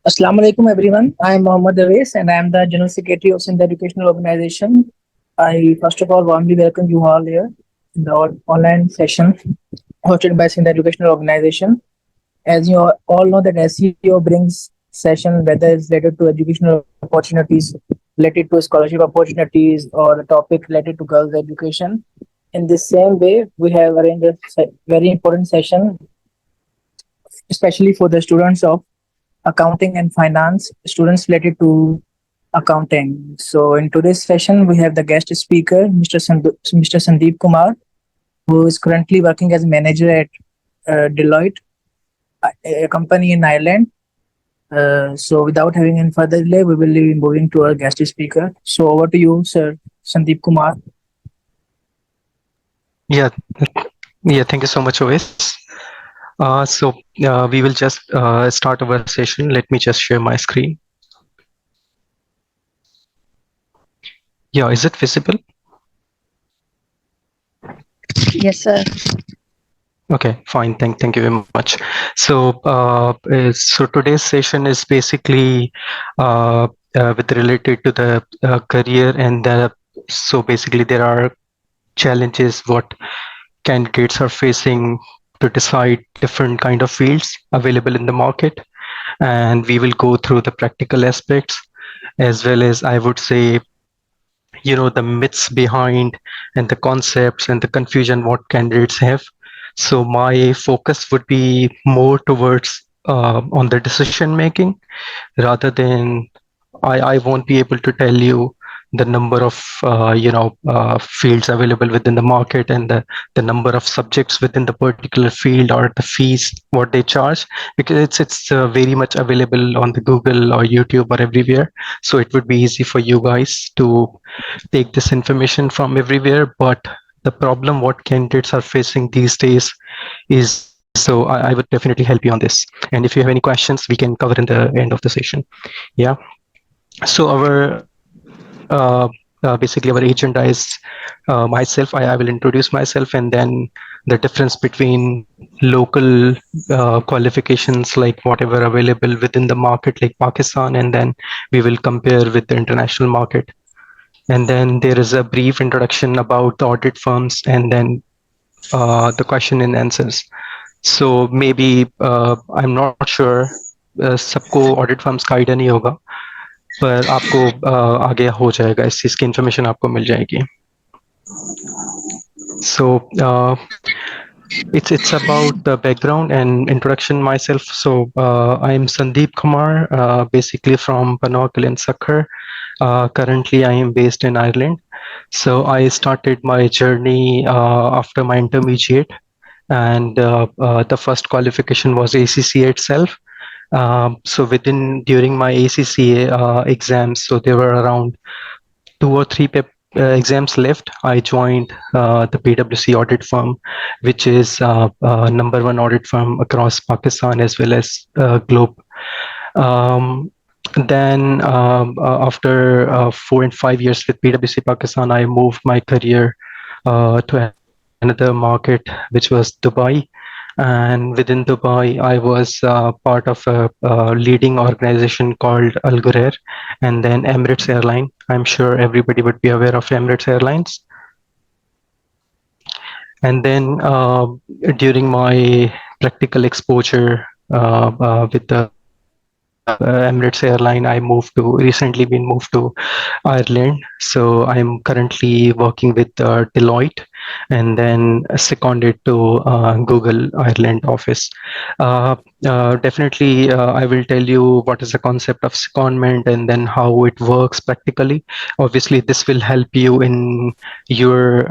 Assalamu alaikum everyone. I am Mohammad Awais and I am the General Secretary of Sindh Educational Organization. I first of all warmly welcome you all here in the online session hosted by Sindh Educational Organization. As you all know that SEO brings session whether it's related to educational opportunities, related to scholarship opportunities or the topic related to girls education. In this same way, we have arranged a very important session especially for the students of accounting and finance, students related to accounting. So in today's session, we have the guest speaker, Mr. Sandeep Kumar, who is currently working as manager at Deloitte, a company in Ireland. So without having any further delay, we will be moving to our guest speaker. So over to you, Sir Sandeep Kumar. Yeah, Thank you so much, Ovis. We will just start our session. Let me just share my screen. Yeah, is it visible? Yes, sir. Okay, fine. Thank you very much. So today's session is basically with related to the career and basically there are challenges what candidates are facing to decide different kind of fields available in the market, and we will go through the practical aspects as well as I would say the myths behind and the concepts and the confusion what candidates have. So my focus would be more towards on the decision making rather than I won't be able to tell you the number of fields available within the market and the number of subjects within the particular field or the fees what they charge, because it's very much available on the Google or YouTube or everywhere. So it would be easy for you guys to take this information from everywhere. But the problem what candidates are facing these days is, I would definitely help you on this. And if you have any questions, we can cover in the end of the session. Yeah. So our basically our agenda is myself. I will introduce myself, and then the difference between local qualifications like whatever available within the market like Pakistan, and then we will compare with the international market. And then there is a brief introduction about the audit firms, and then the question and answers. So maybe I'm not sure सबको audit firms का idea नहीं होगा, पर आपको आगे हो जाएगा, इस चीज़ की इन्फॉर्मेशन आपको मिल जाएगी. So it's about the background and introduction myself. So I'm Sandeep Kumar, basically from Panaukil and Sakhar. Currently, I am based in Ireland. So I started my journey after my intermediate, and the first qualification was ACCA itself. So during my ACCA exams, so there were around 2 or 3 exams left. I joined the PwC audit firm, which is number one audit firm across Pakistan as well as globe. Um, then after 4 and 5 years with PwC Pakistan, I moved my career to another market, which was Dubai. And within Dubai, I was part of a leading organization called Al Ghurair, and then Emirates Airline. I'm sure everybody would be aware of Emirates Airlines. And then during my practical exposure with the Emirates Airline, I recently been moved to Ireland. So I'm currently working with Deloitte, and then seconded to Google Ireland office. Definitely, I will tell you what is the concept of secondment and then how it works practically. Obviously, this will help you in your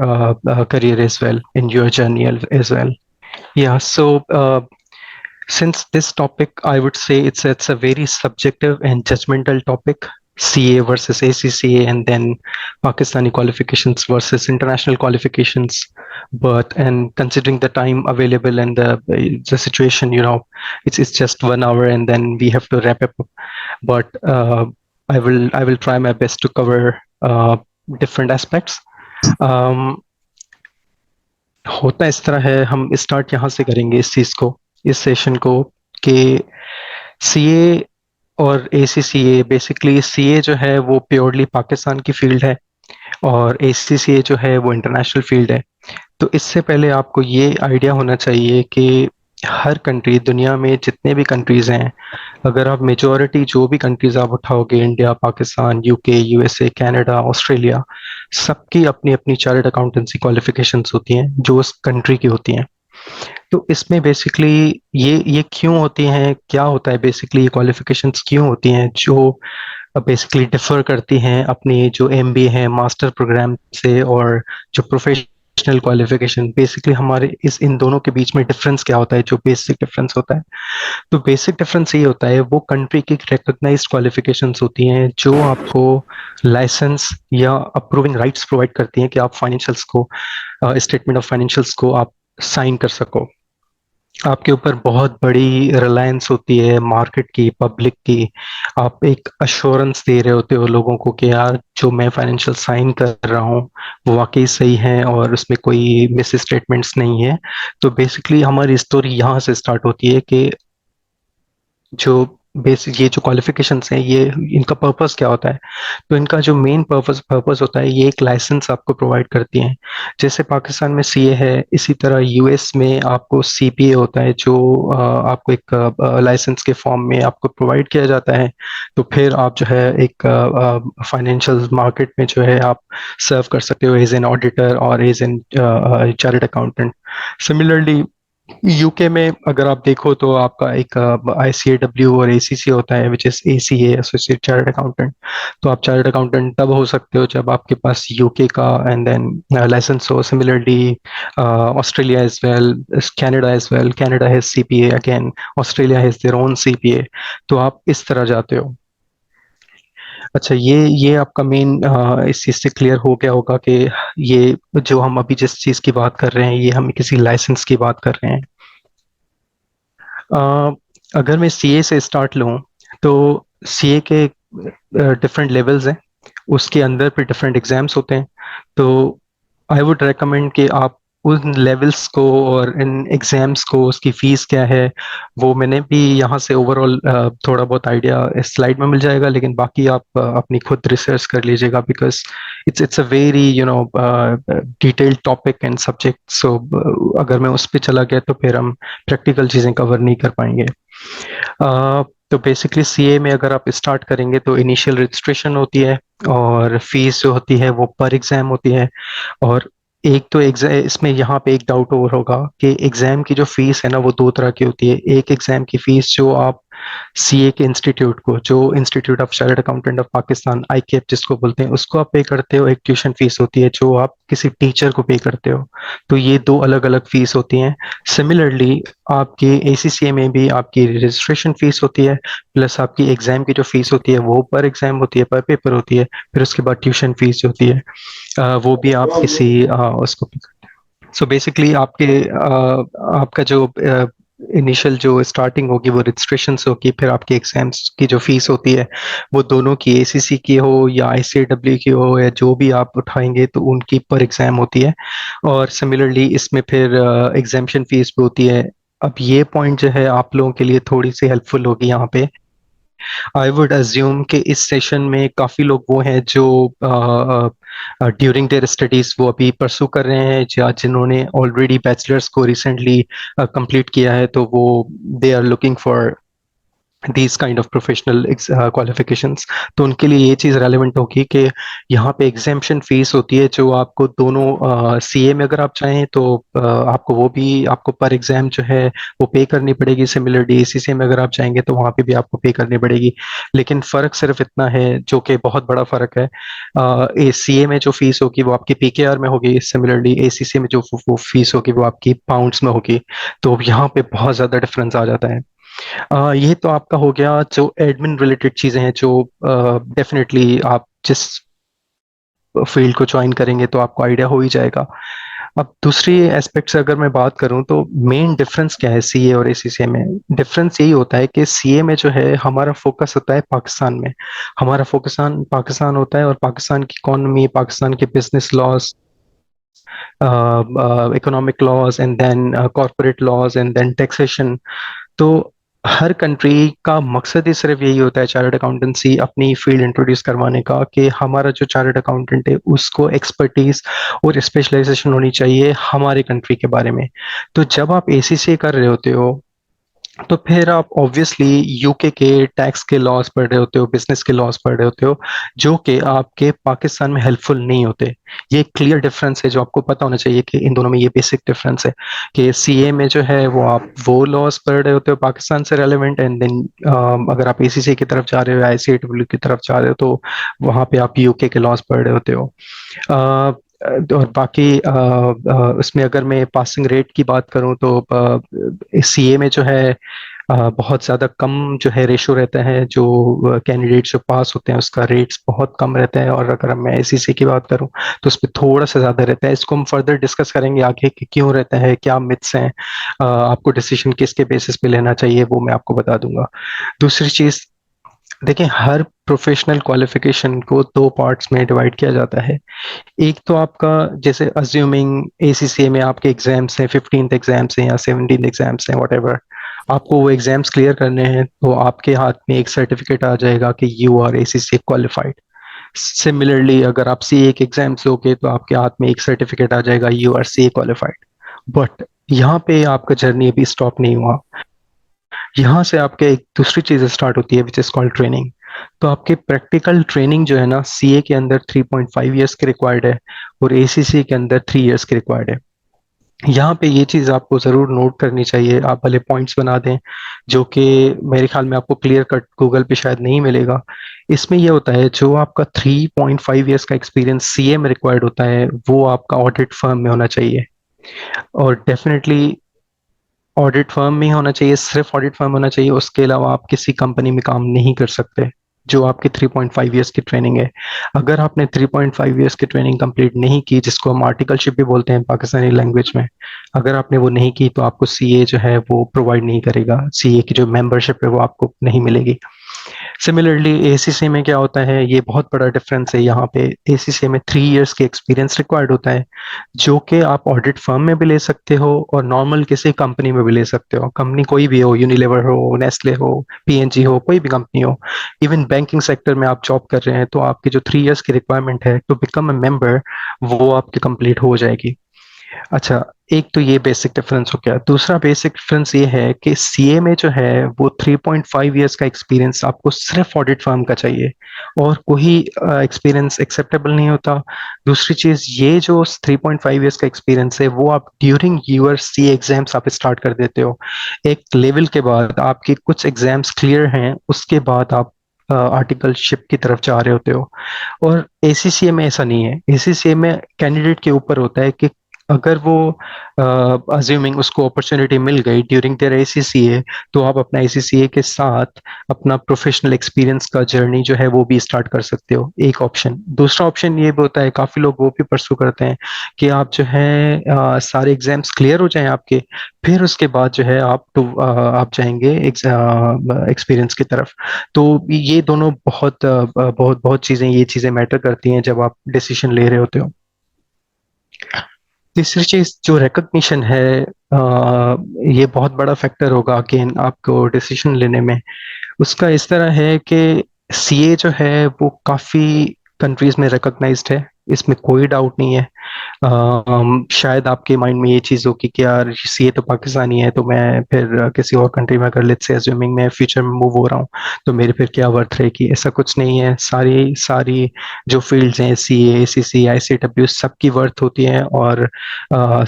career as well, in your journey as well. Yeah. So since this topic, I would say it's a very subjective and judgmental topic. CA versus ACCA, and then Pakistani qualifications versus international qualifications. And considering the time available and the situation, it's just 1 hour, and then we have to wrap up. But I will try my best to cover different aspects. होता इस तरह है, हम start यहाँ से करेंगे इस चीज़ को, इस सेशन को, कि सीए और ACCA बेसिकली CA जो है वो प्योरली पाकिस्तान की फील्ड है और ACCA जो है वो इंटरनेशनल फील्ड है। तो इससे पहले आपको ये आइडिया होना चाहिए कि हर कंट्री दुनिया में जितने भी कंट्रीज हैं, अगर आप मेजोरिटी जो भी कंट्रीज आप उठाओगे, India, Pakistan, UK, USA, Canada, Australia, सबकी अपनी अपनी चार्टर्ड अकाउंटेंसी क्वालिफिकेशंस होती हैं जो उस कंट्री की होती हैं। तो इसमें बेसिकली ये क्यों होती हैं, क्या होता है बेसिकली, ये क्वालिफिकेशंस क्यों होती हैं जो बेसिकली डिफर करती हैं अपनी जो MBA है मास्टर प्रोग्राम से, और जो प्रोफेशनल क्वालिफिकेशन बेसिकली हमारे इन दोनों के बीच में डिफरेंस क्या होता है, जो बेसिक डिफरेंस होता है। तो बेसिक डिफरेंस ये होता है, वो कंट्री की रिकॉग्नाइज्ड क्वालिफिकेशंस होती हैं जो आपको लाइसेंस या अप्रूविंग राइट्स प्रोवाइड करती हैं कि आप फाइनेंशियल्स को, स्टेटमेंट ऑफ फाइनेंशियल्स को आप साइन कर सको। आपके ऊपर बहुत बड़ी रिलायंस होती है मार्केट की, पब्लिक की। आप एक अश्योरेंस दे रहे होते हो लोगों को कि यार जो मैं फाइनेंशियल साइन कर रहा हूँ वो वाकई सही है और उसमें कोई मिस स्टेटमेंट्स नहीं है। तो बेसिकली हमारी स्टोरी यहाँ से स्टार्ट होती है कि जो बेसिक ये जो क्वालिफिकेशंस हैं, ये इनका पर्पस क्या होता है। तो इनका जो मेन पर्पस होता है, ये एक लाइसेंस आपको प्रोवाइड करती हैं। जैसे पाकिस्तान में CA है, इसी तरह US में आपको CPA होता है जो आपको एक लाइसेंस के फॉर्म में आपको प्रोवाइड किया जाता है। तो फिर आप जो है एक फाइनेंशियल मार्केट में जो है आप सर्व कर सकते हो एज एन ऑडिटर और as an chartered accountant. Similarly UK में अगर आप देखो तो आपका एक ICAW और ACC होता है, which is ACA, associate chartered accountant. तो आप चार्टर्ड अकाउंटेंट तब हो सकते हो जब आपके पास UK का एंड देन लाइसेंस हो। Similarly Australia as well, Canada as well, Canada has CPA again, Australia has their own CPA। तो आप इस तरह जाते हो। अच्छा, ये आपका मेन इस चीज से क्लियर हो गया होगा कि ये जो हम अभी जिस चीज की बात कर रहे हैं, ये हम किसी लाइसेंस की बात कर रहे हैं। अ, अगर मैं CA से स्टार्ट लूँ तो CA के डिफरेंट लेवल्स हैं, उसके अंदर पे डिफरेंट एग्जाम्स होते हैं। तो आई वुड रेकमेंड कि आप उन लेवल्स को और इन एग्जाम्स को, उसकी फीस क्या है, वो मैंने भी यहाँ से ओवरऑल थोड़ा बहुत आइडिया इस स्लाइड में मिल जाएगा, लेकिन बाकी आप अपनी खुद रिसर्च कर लीजिएगा, because it's a very detailed topic and subject. So अगर मैं उस पर चला गया तो फिर हम प्रैक्टिकल चीज़ें कवर नहीं कर पाएंगे। तो बेसिकली CA में अगर आप स्टार्ट करेंगे तो इनिशियल रजिस्ट्रेशन होती है और फीस जो होती है वो पर एग्जाम होती है। और एक तो एग्जाम इसमें यहाँ पे एक डाउट और होगा कि एग्जाम की जो फीस है ना, वो दो तरह की होती है। एक एग्जाम की फीस जो आप CA के इंस्टीट्यूट को, जो institute of chartered accountant of Pakistan, ICAP जिसको बोलते हैं, उसको आप पे करते हो। एक ट्यूशन फीस होती है जो आप किसी टीचर को पे करते हो। तो ये दो अलग अलग फीस होती हैं। सिमिलरली आपकी ACCA में भी आपकी रजिस्ट्रेशन फीस होती है, प्लस आपकी एग्जाम की जो फीस होती है वो पर एग्जाम होती है, पर पेपर होती है। फिर उसके बाद ट्यूशन फीस जो होती है वो भी आप किसी उसको। सो बेसिकली आपका जो इनिशियल जो स्टार्टिंग होगी वो रजिस्ट्रेशन से होगी, फिर आपकी एग्जाम्स की जो फीस होती है वो दोनों की, ACC की हो या ICAW की हो या जो भी आप उठाएंगे, तो उनकी पर एग्जाम होती है। और सिमिलरली इसमें फिर एग्जामेशन फीस भी होती है। अब ये पॉइंट जो है आप लोगों के लिए थोड़ी सी हेल्पफुल होगी यहाँ पे। आई वुड अज्यूम कि इस सेशन में काफ़ी लोग वो हैं जो ड्यूरिंग देयर स्टडीज वो अभी परसू कर रहे हैं, या जिन्होंने ऑलरेडी बैचलर्स को रिसेंटली कंप्लीट किया है, तो वो they are looking for these kind of professional qualifications. तो उनके लिए ये चीज़ रेलिवेंट होगी कि यहाँ पे एग्जामेशन फीस होती है जो आपको दोनों CA में अगर आप चाहें तो आपको वो भी आपको पर एग्जाम जो है वो पे करनी पड़ेगी। सिमिलरली ACCA में अगर आप चाहेंगे तो वहाँ पे भी आपको पे करनी पड़ेगी। लेकिन फ़र्क सिर्फ इतना है, जो कि बहुत बड़ा फ़र्क है, CA में जो फीस होगी वो आपकी PKR में होगी। सिमिलरली ACCA में जो वो फीस होगी वो आपकी पाउंड्स में होगी। तो यहाँ पे बहुत ज़्यादा डिफरेंस आ जाता है। ये तो आपका हो गया जो एडमिन रिलेटेड चीजें हैं, जो डेफिनेटली आप जिस फील्ड को ज्वाइन करेंगे तो आपको आइडिया हो ही जाएगा। अब दूसरी एस्पेक्ट से अगर मैं बात करूं तो मेन डिफरेंस क्या है CA और ACCA में। डिफरेंस यही होता है कि CA में जो है हमारा फोकस होता है पाकिस्तान में, हमारा फोकसान पाकिस्तान होता है, और पाकिस्तान की इकोनॉमी, पाकिस्तान के business laws, economic laws, and then corporate laws, and then taxation. तो हर कंट्री का मकसद ही सिर्फ यही होता है चार्टर्ड अकाउंटेंसी अपनी फील्ड इंट्रोड्यूस करवाने का कि हमारा जो चार्टर्ड अकाउंटेंट है उसको एक्सपर्टीज और स्पेशलाइजेशन होनी चाहिए हमारे कंट्री के बारे में। तो जब आप एसीसी कर रहे होते हो तो फिर आप ऑब्वियसली यूके के टैक्स के लॉस पढ़ रहे होते हो, बिजनेस के लॉस पढ़ रहे होते हो, जो कि आपके पाकिस्तान में हेल्पफुल नहीं होते। ये क्लियर डिफरेंस है जो आपको पता होना चाहिए कि इन दोनों में ये बेसिक डिफरेंस है कि सीए में जो है वो आप वो लॉस पढ़ रहे होते हो पाकिस्तान से रेलेवेंट, एंड देन अगर आप एसीसी की तरफ जा रहे हो, आईसीएडब्ल्यू की तरफ जा रहे हो, तो वहाँ पे आप यूके के लॉस पढ़ रहे होते हो। अ, और बाकी उसमें अगर मैं पासिंग रेट की बात करूं तो सीए में जो है बहुत ज़्यादा कम जो है रेशो रहता है, जो कैंडिडेट्स जो पास होते हैं उसका रेट्स बहुत कम रहता है। और अगर मैं एसीसी की बात करूं तो उस पर थोड़ा सा ज़्यादा रहता है। इसको हम फर्दर डिस्कस करेंगे आगे कि क्यों रहता है, क्या मिथ्स हैं, आपको डिसीजन किसके बेसिस पे लेना चाहिए वो मैं आपको बता दूंगा। दूसरी चीज़, देखिए हर प्रोफेशनल क्वालिफिकेशन को दो पार्ट्स में डिवाइड किया जाता है। एक तो आपका, जैसे अज्यूमिंग एसीसीए में आपके एग्जाम्स हैं, 15th एग्जाम्स हैं या 17th एग्जाम्स हैं, वट, आपको वो एग्जाम्स क्लियर करने हैं तो आपके हाथ में एक सर्टिफिकेट आ जाएगा कि you are ACCA qualified. Similarly अगर आप सीए के एग्जाम्स दोगे तो आपके हाथ में एक सर्टिफिकेट आ जाएगा you are CA qualified. But यहाँ पे आपका जर्नी अभी स्टॉप नहीं हुआ। यहाँ से आपके एक दूसरी चीज स्टार्ट होती है विच इज कॉल्ड ट्रेनिंग। तो आपके प्रैक्टिकल ट्रेनिंग जो है ना, सीए के अंदर 3.5 ईयर्स की रिक्वायर्ड है और एसीसी के अंदर 3 ईयर्स की रिक्वायर्ड है। यहाँ पे ये चीज आपको जरूर नोट करनी चाहिए, आप भले पॉइंट्स बना दें जो कि मेरे ख्याल में आपको क्लियर कट गूगल पे शायद नहीं मिलेगा। इसमें ये होता है जो आपका 3.5 ईयर्स का एक्सपीरियंस सीए में रिक्वायर्ड होता है वो आपका ऑडिट फर्म में होना चाहिए। और डेफिनेटली ऑडिट फर्म में ही होना चाहिए, सिर्फ ऑडिट फर्म होना चाहिए, उसके अलावा आप किसी कंपनी में काम नहीं कर सकते जो आपकी 3.5 ईयर्स की ट्रेनिंग है। अगर आपने 3.5 ईयर्स की ट्रेनिंग कंप्लीट नहीं की, जिसको हम आर्टिकलशिप भी बोलते हैं पाकिस्तानी लैंग्वेज में, अगर आपने वो नहीं की तो आपको सीए जो है वो प्रोवाइड नहीं करेगा, सीए की जो मेंबरशिप है वो आपको नहीं मिलेगी। सिमिलरली एसीसी में क्या होता है, ये बहुत बड़ा डिफरेंस है। यहाँ पे एसीसी में 3 ईयर्स की एक्सपीरियंस रिक्वायर्ड होता है जो कि आप ऑडिट फर्म में भी ले सकते हो और नॉर्मल किसी कंपनी में भी ले सकते हो। कंपनी कोई भी हो, यूनिलीवर हो, नेस्ले हो, पीएनजी हो, कोई भी कंपनी हो। इवन बैंकिंग सेक्टर में आप जॉब कर रहे हैं तो आपकी जो 3 ईयर्स की रिक्वायरमेंट है टू बिकम अ मेंबर वो आपकी कंप्लीट हो जाएगी। अच्छा, एक तो ये बेसिक डिफरेंस हो गया। दूसरा बेसिक डिफरेंस ये है कि सीए में जो है वो 3.5 ईयर्स का एक्सपीरियंस आपको सिर्फ ऑडिट फर्म का चाहिए और कोई एक्सपीरियंस एक्सेप्टेबल नहीं होता। दूसरी चीज, ये जो 3.5 ईयर्स का एक्सपीरियंस है वो आप ड्यूरिंग यूर सी एग्जाम्स आप स्टार्ट कर देते हो। एक लेवल के बाद आपके कुछ एग्जाम्स क्लियर हैं उसके बाद आप आर्टिकलशिप की तरफ जा रहे होते हो। और एसीसीए में ऐसा नहीं है। एसीसीए में कैंडिडेट के ऊपर होता है कि अगर वो अज्यूमिंग उसको अपॉर्चुनिटी मिल गई ड्यूरिंग देयर एसीसीए तो आप अपना एसीसीए के साथ अपना प्रोफेशनल एक्सपीरियंस का जर्नी जो है वो भी स्टार्ट कर सकते हो, एक ऑप्शन। दूसरा ऑप्शन ये भी होता है, काफी लोग वो भी परसू करते हैं कि आप जो है सारे एग्जाम्स क्लियर हो जाएं आपके, फिर उसके बाद जो है आप जाएंगे एक्सपीरियंस की तरफ। तो ये दोनों बहुत बहुत चीजें, ये चीजें मैटर करती हैं जब आप डिसीजन ले रहे होते हो। तीसरी चीज जो रिकग्निशन है, ये बहुत बड़ा फैक्टर होगा अगेन आपको डिसीजन लेने में। उसका इस तरह है कि सीए जो है वो काफी कंट्रीज में रिकॉग्नाइज्ड है, इसमें कोई डाउट नहीं है। शायद आपके माइंड में ये चीज हो कि यार सीए तो पाकिस्तानी है तो मैं फिर किसी और कंट्री में अगर लेट्स से अज्यूमिंग मैं फ्यूचर में मूव हो रहा हूँ तो मेरे फिर क्या वर्थ रहेगी। ऐसा कुछ नहीं है। सारी सारी जो फील्ड्स हैं, सीए, एसीसी, आईसीडब्ल्यू, सबकी वर्थ होती है और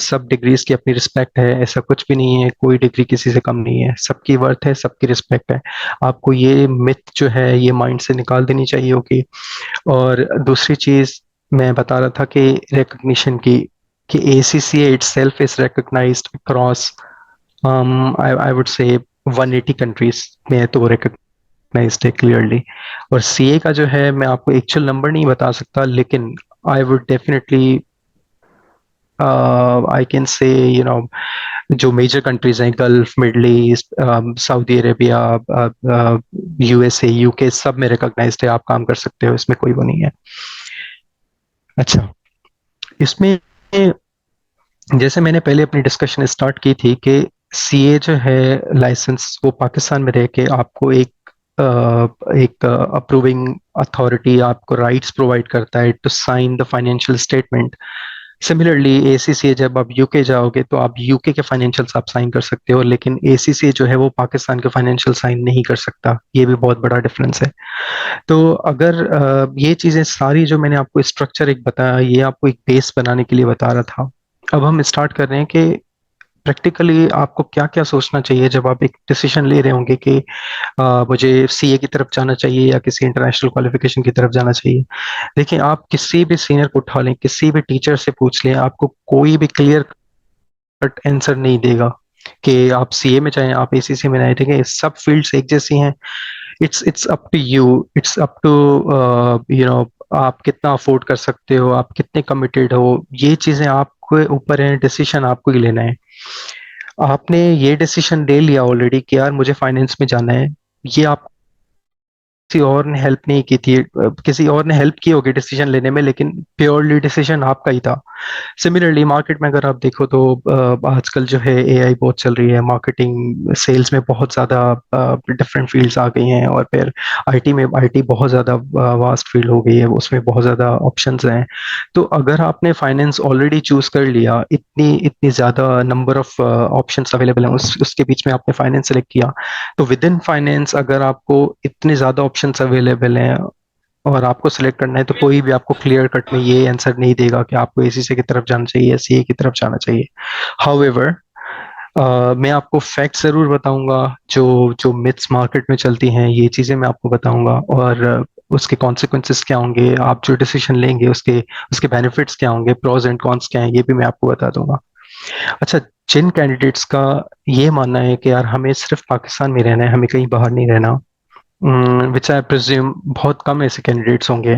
सब डिग्रीज की अपनी रिस्पेक्ट है। ऐसा कुछ भी नहीं है, कोई डिग्री किसी से कम नहीं है, सबकी वर्थ है, सबकी रिस्पेक्ट है। आपको ये मिथ जो है ये माइंड से निकाल देनी चाहिए होगी। और दूसरी चीज मैं बता रहा था कि रिकग्निशन की, कि ACCA itself is recognized across I would say 180 countries में तो वो रिकग्नाइज्ड है क्लियरली। और सीए का जो है मैं आपको एक्चुअल नंबर नहीं बता सकता, लेकिन I would definitely I can say जो मेजर कंट्रीज हैं, gulf, middle east, Saudi Arabia, USA, UK, सब में रिकॉग्नाइज्ड है, आप काम कर सकते हो, इसमें कोई वो नहीं है। अच्छा, इसमें जैसे मैंने पहले अपनी डिस्कशन स्टार्ट की थी कि सीए जो है लाइसेंस, वो पाकिस्तान में रह के आपको एक अप्रूविंग अथॉरिटी आपको राइट्स प्रोवाइड करता है to sign the financial statement. Similarly ACCA, जब आप यूके जाओगे तो आप यूके के फाइनेंशियल्स आप साइन कर सकते हो, लेकिन एसीसीए जो है वो पाकिस्तान के फाइनेंशियल साइन नहीं कर सकता। ये भी बहुत बड़ा डिफरेंस है। तो अगर ये चीजें सारी जो मैंने आपको स्ट्रक्चर एक बताया, ये आपको एक बेस बनाने के लिए बता रहा था। अब हम स्टार्ट कर रहे हैं कि प्रैक्टिकली आपको क्या क्या सोचना चाहिए जब आप एक डिसीजन ले रहे होंगे कि मुझे सीए की तरफ जाना चाहिए या किसी इंटरनेशनल क्वालिफिकेशन की तरफ जाना चाहिए। देखिए, आप किसी भी सीनियर को उठा लें, किसी भी टीचर से पूछ लें, आपको कोई भी क्लियर कट आंसर नहीं देगा कि आप सीए में जाएं, आप एसीसी में जाएं। ठीक है, सब फील्ड्स एक जैसी हैं। It's up to you, it's up to आप कितना अफोर्ड कर सकते हो, आप कितने कमिटेड हो। ये चीजें आपके ऊपर है, डिसीजन आपको ही लेना है। आपने ये डिसीजन ले लिया ऑलरेडी कि यार मुझे फाइनेंस में जाना है, ये आप किसी और ने हेल्प नहीं की थी, किसी और ने हेल्प की होगी डिसीजन लेने में, लेकिन प्योरली डिसीजन आपका ही था। सिमिलरली मार्केट में अगर आप देखो तो आजकल जो है एआई बहुत चल रही है, मार्केटिंग सेल्स में बहुत ज़्यादा डिफरेंट फील्ड्स आ गई हैं, और फिर आईटी बहुत ज़्यादा वास्ट फील्ड हो गई है, उसमें बहुत ज़्यादा ऑप्शंस हैं। तो अगर आपने फाइनेंस ऑलरेडी चूज कर लिया, इतनी इतनी ज़्यादा नंबर ऑफ ऑप्शंस अवेलेबल हैं, उसके बीच में आपने फाइनेंस सेलेक्ट किया, तो विद इन फाइनेंस अगर आपको इतने ज़्यादा ऑप्शंस अवेलेबल हैं और आपको सिलेक्ट करना है, तो कोई भी आपको क्लियर कट में ये आंसर नहीं देगा कि आपको एसीसी की तरफ जाना चाहिए या सीए की तरफ जाना चाहिए। हाउएवर, मैं आपको फैक्ट जरूर बताऊंगा, जो जो मिथ्स मार्केट में चलती हैं, ये चीजें मैं आपको बताऊंगा, और उसके कॉन्सिक्वेंसेस क्या होंगे, आप जो डिसीजन लेंगे उसके उसके बेनिफिट्स क्या होंगे, प्रोज एंड कॉन्स क्या हैं, ये भी मैं आपको बता दूंगा। अच्छा, जिन कैंडिडेट्स का ये मानना है कि यार हमें सिर्फ पाकिस्तान में रहना है, हमें कहीं बाहर नहीं रहना, विच आई प्रिज्यूम बहुत कम ऐसे कैंडिडेट्स होंगे,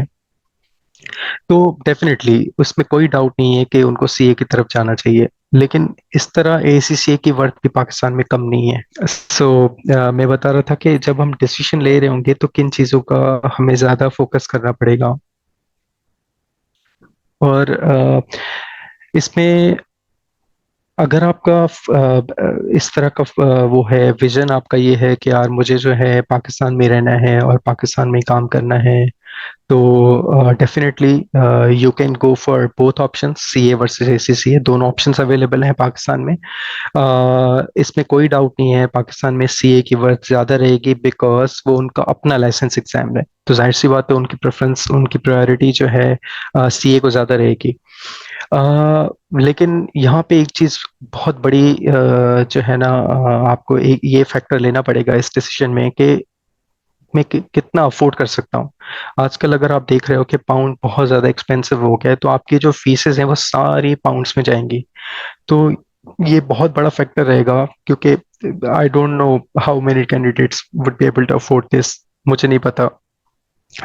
तो डेफिनेटली उसमें कोई डाउट नहीं है कि उनको सीए की तरफ जाना चाहिए। लेकिन इस तरह एसीसीए की वर्थ भी पाकिस्तान में कम नहीं है। मैं बता रहा था कि जब हम डिसीजन ले रहे होंगे तो किन चीज़ों का हमें ज़्यादा फोकस करना पड़ेगा, और इसमें अगर आपका इस तरह का वो है विजन आपका, ये है कि यार मुझे जो है पाकिस्तान में रहना है और पाकिस्तान में काम करना है, तो definitely you can go for both options, CA versus ACCA, दोनों ऑप्शंस अवेलेबल हैं पाकिस्तान में। इसमें कोई डाउट नहीं है, पाकिस्तान में सीए की वर्थ ज़्यादा रहेगी, बिकॉज वो उनका अपना लाइसेंस एग्जाम है, तो जाहिर सी बात है उनकी प्रेफरेंस, उनकी प्रायोरिटी जो है सीए को ज़्यादा रहेगी। लेकिन यहाँ पे एक चीज बहुत बड़ी जो है ना, आपको एक ये फैक्टर लेना पड़ेगा इस डिसीजन में कि मैं कितना अफोर्ड कर सकता हूँ। आजकल अगर आप देख रहे हो कि पाउंड बहुत ज्यादा एक्सपेंसिव हो गया है, तो आपकी जो फीसेस हैं वो सारी पाउंड्स में जाएंगी। तो ये बहुत बड़ा फैक्टर रहेगा, क्योंकि I don't know how many candidates would be able to afford this, मुझे नहीं पता।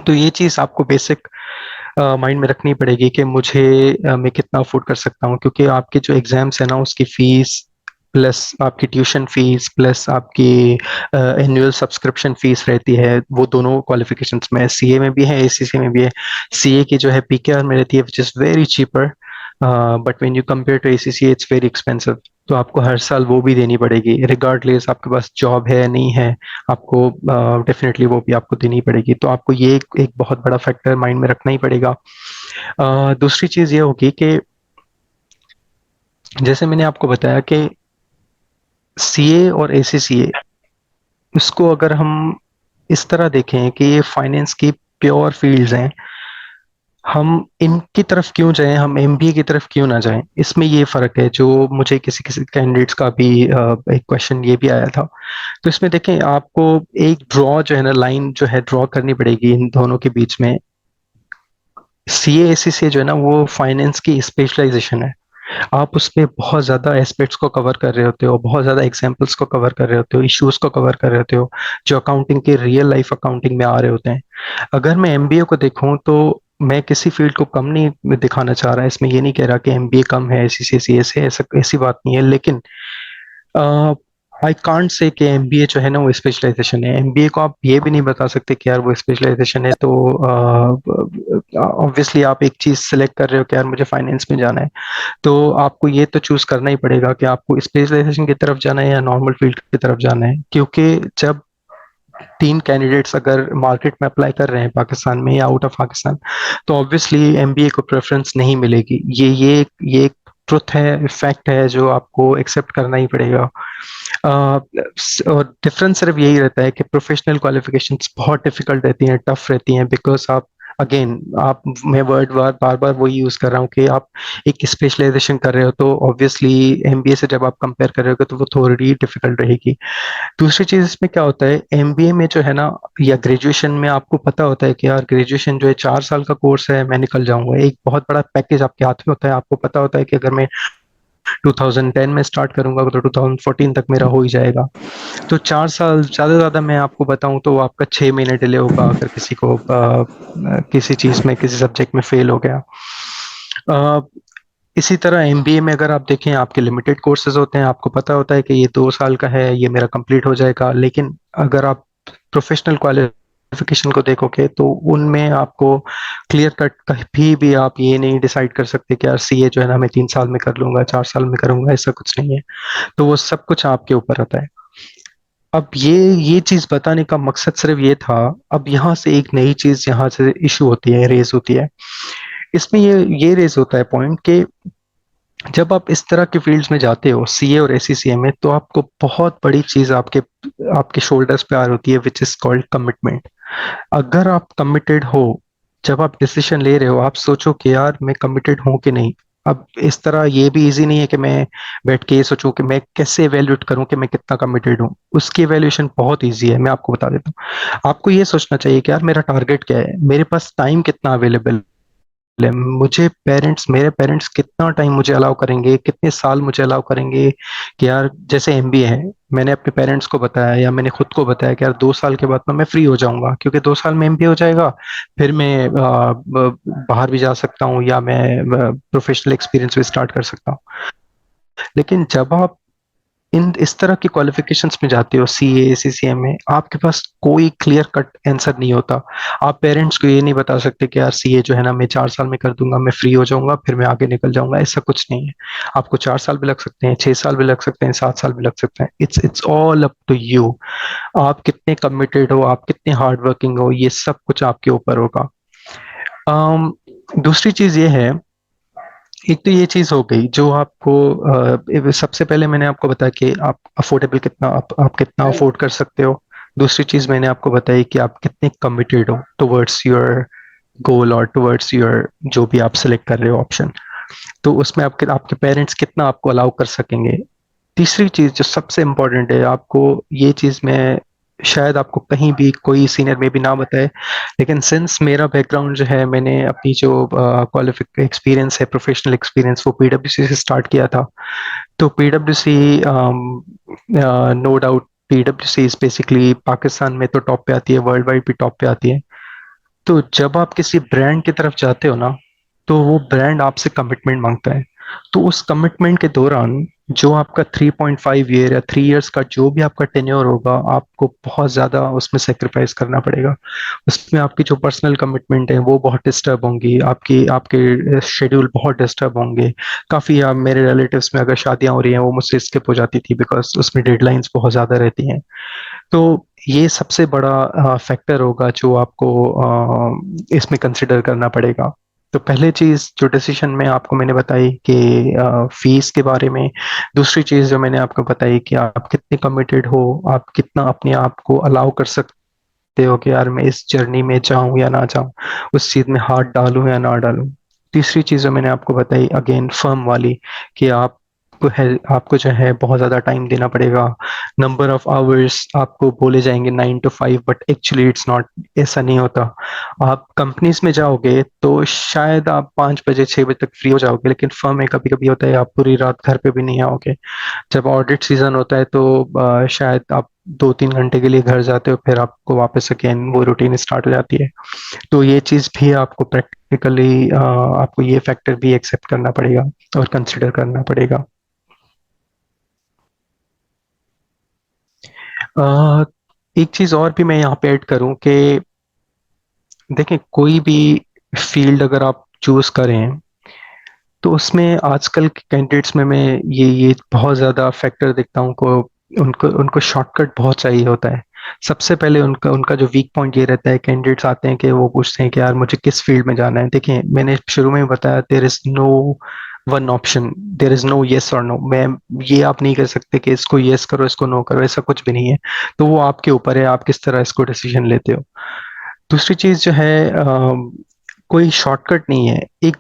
तो ये चीज आपको बेसिक माइंड में रखनी पड़ेगी कि मुझे मैं कितना अफोर्ड कर सकता हूँ, क्योंकि आपके जो एग्जाम्स है ना, उसकी फीस प्लस आपकी ट्यूशन फीस प्लस आपकी एनुअल सब्सक्रिप्शन फीस रहती है, वो दोनों क्वालिफिकेशंस में सीए में भी है, एसीसी में भी है। सीए की जो है पीकेआर में रहती है, which is very cheaper, but when you compare to ACC it's very expensive. तो आपको हर साल वो भी देनी पड़ेगी, रिगार्डलेस आपके पास जॉब है नहीं है, आपको डेफिनेटली वो भी आपको देनी पड़ेगी। तो आपको ये एक बहुत बड़ा फैक्टर माइंड में रखना ही पड़ेगा। दूसरी चीज ये होगी कि जैसे मैंने आपको बताया कि सीए और एसीसीए, इसको अगर हम इस तरह देखें कि ये फाइनेंस की प्योर फील्ड्स हैं, हम इनकी तरफ क्यों जाएं, हम एमबीए की तरफ क्यों ना जाएं, इसमें ये फर्क है जो मुझे किसी किसी कैंडिडेट्स का भी एक क्वेश्चन ये भी आया था। तो इसमें देखें, आपको एक ड्रॉ जो है ना, लाइन जो है ड्रॉ करनी पड़ेगी इन दोनों के बीच में। सीए एसीसीए जो है ना, वो फाइनेंस की स्पेशलाइजेशन है। आप उसमें बहुत ज़्यादा एस्पेक्ट्स को कवर कर रहे होते हो, बहुत ज़्यादा एग्जाम्पल्स को कवर कर रहे होते हो, इश्यूज को कवर कर रहे होते हो, जो अकाउंटिंग के रियल लाइफ अकाउंटिंग में आ रहे होते हैं। अगर मैं एमबीए को देखूं तो मैं किसी फील्ड को कम नहीं दिखाना चाह रहा, इसमें ये नहीं कह रहा कि एमबीए कम है, एसीसी सीए से, ऐसा ऐसी बात नहीं है, लेकिन आई कांट से कि एमबीए जो है ना वो स्पेशलाइजेशन है। एमबीए को आप ये भी नहीं बता सकते कि यार वो स्पेशलाइजेशन है। तो ऑब्वियसली आप एक चीज सेलेक्ट कर रहे हो कि यार मुझे फाइनेंस में जाना है, तो आपको ये तो चूज करना ही पड़ेगा कि आपको स्पेशलाइजेशन की तरफ जाना है या नॉर्मल फील्ड की तरफ जाना है। क्योंकि जब 3 कैंडिडेट्स अगर मार्केट में अप्लाई कर रहे हैं पाकिस्तान में या आउट ऑफ पाकिस्तान, तो ऑब्वियसली एमबीए को प्रेफरेंस नहीं मिलेगी। ये एक ट्रुथ है, फैक्ट है जो आपको एक्सेप्ट करना ही पड़ेगा। और डिफरेंस सिर्फ यही रहता है कि प्रोफेशनल क्वालिफिकेशंस बहुत डिफिकल्ट रहती हैं, टफ रहती हैं, बिकॉज आप अगेन आप मैं वर्ड बार बार वही यूज कर रहा हूँ कि आप एक स्पेशलाइजेशन कर रहे हो, तो ऑब्वियसली एमबीए से जब आप कंपेयर कर रहे हो तो वो थोड़ी डिफिकल्ट रहेगी। दूसरी चीज इसमें क्या होता है, एमबीए में जो है ना या ग्रेजुएशन में आपको पता होता है कि यार ग्रेजुएशन जो है 4 साल का कोर्स है, मैं निकल जाऊंगा। एक बहुत बड़ा पैकेज आपके हाथ में होता है, आपको पता होता है कि अगर मैं 2010 में स्टार्ट करूंगा तो 2014 तक मेरा हो ही जाएगा। तो 4 साल ज्यादा से ज्यादा मैं आपको बताऊं तो आपका 6 महीने डिले होगा अगर किसी को किसी चीज में किसी सब्जेक्ट में फेल हो गया। अ, इसी तरह एमबीए में अगर आप देखें, आपके लिमिटेड कोर्सेज होते हैं, आपको पता होता है कि ये 2 साल का है, ये मेरा कंप्लीट हो जाएगा। लेकिन अगर आप प्रोफेशनल क्वालिफिकेशन को देखोगे तो उनमें आपको क्लियर कट कभी भी आप ये नहीं डिसाइड कर सकते कि यार सीए जो है ना मैं 3 साल में कर लूंगा, 4 साल में करूंगा, ऐसा कुछ नहीं है। तो वो सब कुछ आपके ऊपर होता है। अब ये चीज बताने का मकसद सिर्फ ये था। अब यहाँ से एक नई चीज यहाँ से इशू होती है, रेज होती है। इसमें ये रेज होता है पॉइंट कि जब आप इस तरह के फील्ड्स में जाते हो, सीए और एससीसीए में, तो आपको बहुत बड़ी चीज आपके आपके शोल्डर्स पे आ रही होती है, विच इज कॉल्ड कमिटमेंट। अगर आप कमिटेड हो, जब आप डिसीजन ले रहे हो, आप सोचो कि यार मैं कमिटेड हूं कि नहीं। अब इस तरह ये भी इजी नहीं है कि मैं बैठ के ये सोचूं कि मैं कैसे एवेल्यूएट करूं कि मैं कितना कमिटेड हूं। उसकी एवेल्यूएशन बहुत इजी है, मैं आपको बता देता हूँ। आपको ये सोचना चाहिए कि यार मेरा टारगेट क्या है, मेरे पास टाइम कितना अवेलेबल है, मुझे पेरेंट्स मेरे पेरेंट्स कितना टाइम मुझे अलाउ करेंगे, कितने साल मुझे अलाउ करेंगे। कि यार जैसे एमबीए है, मैंने अपने पेरेंट्स को बताया या मैंने खुद को बताया कि यार 2 साल के बाद मैं फ्री हो जाऊंगा, क्योंकि 2 साल में एमबीए हो जाएगा। फिर मैं बाहर भी जा सकता हूँ या मैं प्रोफेशनल एक्सपीरियंस भी स्टार्ट कर सकता हूँ। लेकिन जब आप इन इस तरह की क्वालिफिकेशंस में जाते हो, सीए सीसीए में, आपके पास कोई क्लियर कट आंसर नहीं होता। आप पेरेंट्स को ये नहीं बता सकते कि यार सीए जो है ना मैं 4 साल में कर दूंगा, मैं फ्री हो जाऊंगा, फिर मैं आगे निकल जाऊंगा। ऐसा कुछ नहीं है। आपको 4 साल भी लग सकते हैं, 6 साल भी लग सकते हैं, 7 साल भी लग सकते हैं। It's all up to you. आप कितने कमिटेड हो, आप कितने हार्ड वर्किंग हो, ये सब कुछ आपके ऊपर होगा। दूसरी चीज ये है, एक तो ये चीज हो गई जो आपको सबसे पहले मैंने आपको बताया कि आप अफोर्डेबल कितना आप कितना अफोर्ड कर सकते हो। दूसरी चीज मैंने आपको बताई कि आप कितने कमिटेड हो टुवर्ड्स योर गोल और टुवर्ड्स योर जो भी आप सिलेक्ट कर रहे हो ऑप्शन। तो उसमें आपके आपके पेरेंट्स कितना आपको अलाउ कर सकेंगे। तीसरी चीज जो सबसे इम्पोर्टेंट है, आपको ये चीज मैं शायद आपको कहीं भी कोई सीनियर में भी ना बताए, लेकिन सिंस मेरा बैकग्राउंड जो है, मैंने अपनी जो क्वालिफिक एक्सपीरियंस है, प्रोफेशनल एक्सपीरियंस, वो पीडब्ल्यूसी से स्टार्ट किया था। तो पीडब्ल्यूसी, no doubt, पीडब्ल्यूसी is basically Pakistan में तो टॉप पे आती है, वर्ल्ड वाइड भी टॉप पे आती है। तो जब आप किसी ब्रांड की तरफ जाते हो ना, तो वो ब्रांड आपसे कमिटमेंट मांगता है। तो उस कमिटमेंट के दौरान जो आपका 3.5 ईयर या 3 इयर्स का जो भी आपका टेन्योर होगा, आपको बहुत ज्यादा उसमें सेक्रीफाइस करना पड़ेगा। उसमें आपकी जो पर्सनल कमिटमेंट है वो बहुत डिस्टर्ब होंगी, आपकी आपके शेड्यूल बहुत डिस्टर्ब होंगे। काफी मेरे रिलेटिव्स में अगर शादियां हो रही हैं वो मुझसे स्किप हो जाती थी, बिकॉज उसमें डेडलाइंस बहुत ज्यादा रहती हैं। तो ये सबसे बड़ा फैक्टर होगा जो आपको इसमें कंसिडर करना पड़ेगा। तो पहले चीज जो डिसीजन में आपको मैंने बताई कि फीस के बारे में। दूसरी चीज जो मैंने आपको बताई कि आप कितने कमिटेड हो, आप कितना अपने आप को अलाउ कर सकते हो कि यार मैं इस जर्नी में जाऊं या ना जाऊं, उस चीज में हाथ डालूं या ना डालूं। तीसरी चीज जो मैंने आपको बताई अगेन फर्म वाली, कि आपको जो है बहुत ज्यादा टाइम देना पड़ेगा। नंबर ऑफ आवर्स आपको बोले जाएंगे 9 to 5, but actually it's not, ऐसा नहीं होता। आप कंपनीज में जाओगे तो शायद आप 5 बजे 6 बजे तक फ्री हो जाओगे, लेकिन फर्म में कभी कभी होता है आप पूरी रात घर पे भी नहीं आओगे। जब ऑडिट सीजन होता है तो शायद आप 2-3 घंटे के लिए घर जाते हो, फिर आपको वापस अगेन वो रूटीन स्टार्ट हो जाती है। तो ये चीज भी आपको प्रैक्टिकली आपको ये फैक्टर भी एक्सेप्ट करना पड़ेगा और कंसिडर करना पड़ेगा। अ, एक चीज और भी मैं यहाँ पे ऐड करूँ कि देखें, कोई भी फील्ड अगर आप चूज करें तो उसमें आजकल के कैंडिडेट्स में मैं ये बहुत ज्यादा फैक्टर देखता हूँ को उनको उनको शॉर्टकट बहुत चाहिए होता है। सबसे पहले उनका उनका जो वीक पॉइंट ये रहता है, कैंडिडेट्स आते हैं कि वो पूछते हैं कि यार मुझे किस फील्ड में जाना है। देखिए, मैंने शुरू में ही बताया, there is no one option, there is no yes और नो। मैं ये आप नहीं कर सकते कि इसको येस करो इसको नो करो, ऐसा कुछ भी नहीं है। तो वो आपके ऊपर है, आप किस तरह इसको डिसीजन लेते हो। दूसरी चीज जो है, कोई शॉर्टकट नहीं है, एक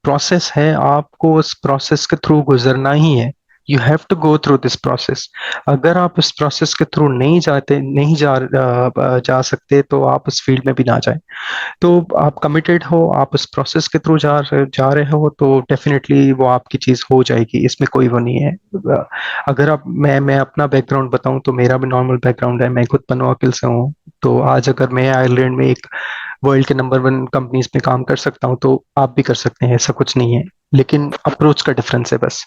प्रोसेस है, आपको उस प्रोसेस के थ्रू गुजरना ही है। You have to go through this process. अगर आप उस प्रोसेस के थ्रू नहीं जा सकते तो आप उस फील्ड में भी ना जाएं। तो आप कमिटेड हो, आप उस प्रोसेस के थ्रू जा रहे हो तो डेफिनेटली वो आपकी चीज हो जाएगी, इसमें कोई वो नहीं है। अगर आप मैं अपना बैकग्राउंड बताऊं तो मेरा भी नॉर्मल बैकग्राउंड है, मैं खुद पनवाकिल से हूँ। तो आज अगर मैं आयरलैंड में एक वर्ल्ड के नंबर वन कंपनीज में काम कर सकता हूँ तो आप भी कर सकते हैं, ऐसा कुछ नहीं है। लेकिन अप्रोच का डिफरेंस है बस,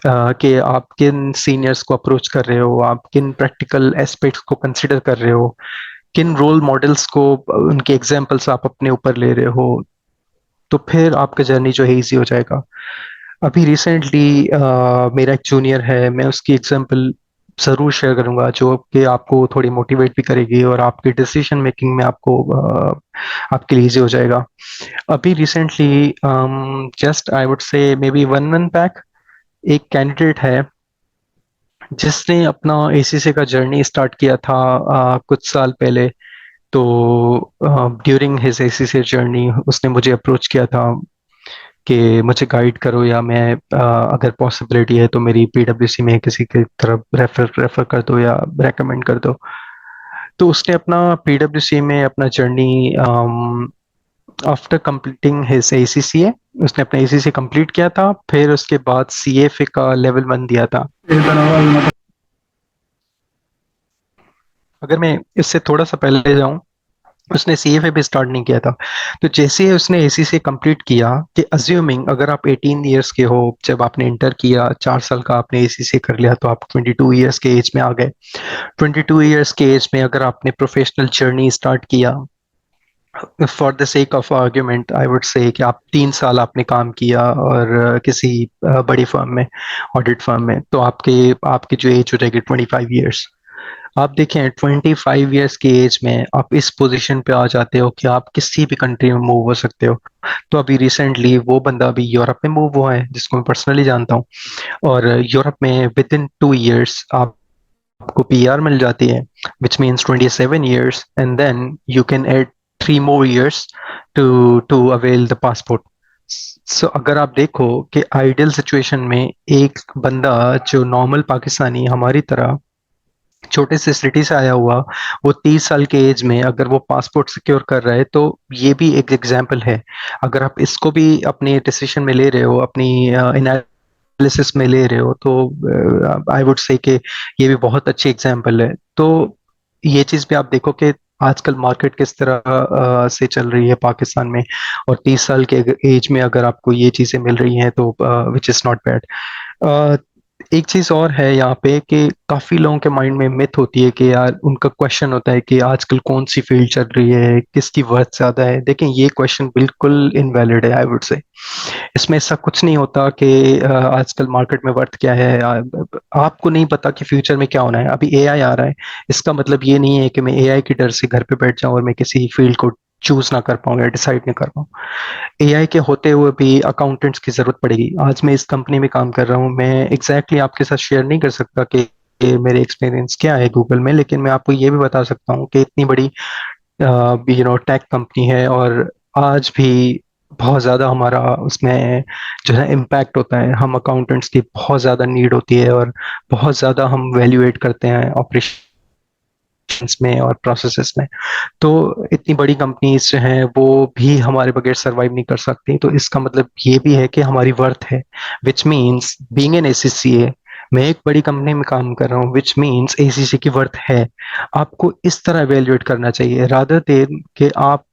कि आप किन सीनियर्स को अप्रोच कर रहे हो, आप किन प्रैक्टिकल एस्पेक्ट्स को कंसिडर कर रहे हो, किन रोल मॉडल्स को उनके एग्जाम्पल्स आप अपने ऊपर ले रहे हो, तो फिर आपका जर्नी जो है इजी हो जाएगा। अभी रिसेंटली मेरा एक जूनियर है, मैं उसकी एग्जांपल जरूर शेयर करूंगा जो कि आपको थोड़ी मोटिवेट भी करेगी और आपकी डिसीजन मेकिंग में आपके लिए इजी हो जाएगा। अभी recently, just I would say may be 1 month back, एक कैंडिडेट है जिसने अपना एसीसी का जर्नी स्टार्ट किया था कुछ साल पहले। तो ड्यूरिंग हिज एसीसी जर्नी उसने मुझे अप्रोच किया था कि मुझे गाइड करो, या मैं अगर पॉसिबिलिटी है तो मेरी पीडब्ल्यूसी में किसी की तरफ रेफर कर दो या रेकमेंड कर दो। तो उसने अपना पीडब्ल्यूसी में अपना journey, after completing his ACCA, उसने अपना एसीसी कंप्लीट किया था, फिर उसके बाद सीएफए का लेवल 1 दिया था। अगर मैं इससे थोड़ा सा पहले जाऊं, उसने सीएफए भी स्टार्ट नहीं किया था। तो जैसे ही उसने एसीसी कंप्लीट किया, कि अज्यूमिंग अगर आप 18 ईयर्स के हो, जब आपने इंटर किया, 4 साल का आपने एसीसी कर लिया, तो आप 22 ईयर्स के एज में आ गए। 22 ईयर्स के एज में अगर आपने प्रोफेशनल जर्नी स्टार्ट किया, for the sake of argument I would say कि आप 3 साल आपने काम किया और किसी बड़ी फर्म में, ऑडिट फर्म में, तो आपके आपकी जो एज हो जाएगी 25 ईयर्स। आप देखें, 25 ईयर्स की एज में आप इस पोजीशन पे आ जाते हो कि आप किसी भी कंट्री में मूव हो सकते हो। तो अभी रिसेंटली वो बंदा अभी यूरोप में मूव हुआ है, जिसको मैं पर्सनली जानता हूँ। और यूरोप में विद इन 2 ईयर्स आपको पीआर मिल जाती है, which means 27 years, and then you can add 3 more years to avail the passport. So अगर आप देखो कि आइडियल सिचुएशन में एक बंदा जो नॉर्मल पाकिस्तानी हमारी तरह छोटे से सिटी से आया हुआ, वो 30 साल के एज में अगर वो पासपोर्ट सिक्योर कर रहा है, तो ये भी एक एग्जाम्पल है। अगर आप इसको भी अपने डिसीजन में ले रहे हो, अपनी एनालिसिस में ले रहे हो, तो आई वुड से कि ये भी बहुत अच्छी एग्जाम्पल है। तो ये चीज भी आप देखो कि आजकल मार्केट किस तरह से चल रही है पाकिस्तान में, और 30 साल के एज में अगर आपको ये चीजें मिल रही हैं तो विच इज नॉट बैड। एक चीज और है यहाँ पे कि काफी लोगों के माइंड में मिथ होती है कि यार, उनका क्वेश्चन होता है कि आजकल कौन सी फील्ड चल रही है, किसकी वर्थ ज्यादा है। देखें, ये क्वेश्चन बिल्कुल इनवैलिड है, आई वुड से। इसमें ऐसा कुछ नहीं होता कि आजकल मार्केट में वर्थ क्या है। आपको नहीं पता कि फ्यूचर में क्या होना है। अभी एआई आ रहा है, इसका मतलब ये नहीं है कि मैं एआई के डर से घर पे बैठ जाऊं और मैं किसी फील्ड को चूज ना कर पाऊं या डिसाइड नहीं कर पाऊं। एआई के होते हुए भी अकाउंटेंट्स की जरूरत पड़ेगी। आज मैं इस कंपनी में काम कर रहा हूँ, मैं एग्जैक्टली आपके साथ शेयर नहीं कर सकता कि मेरे एक्सपीरियंस क्या है गूगल में, लेकिन मैं आपको ये भी बता सकता हूँ कि इतनी बड़ी टेक कंपनी है, और आज भी बहुत ज़्यादा हमारा उसमें जो है इम्पैक्ट होता है। हम अकाउंटेंट्स की बहुत ज़्यादा नीड होती है, और बहुत ज़्यादा हम वैल्यूएट करते हैं ऑपरेशंस में और प्रोसेसेस में। तो इतनी बड़ी कंपनीज जो हैं वो भी हमारे बगैर सरवाइव नहीं कर सकती। तो इसका मतलब ये भी है कि हमारी वर्थ है, which means being an ACCA, मैं एक बड़ी कंपनी में काम कर रहा हूँ, विच मीन्स एसीसी की वर्थ है। आपको इस तरह एवेल्युएट करना चाहिए, रादर देन कि आप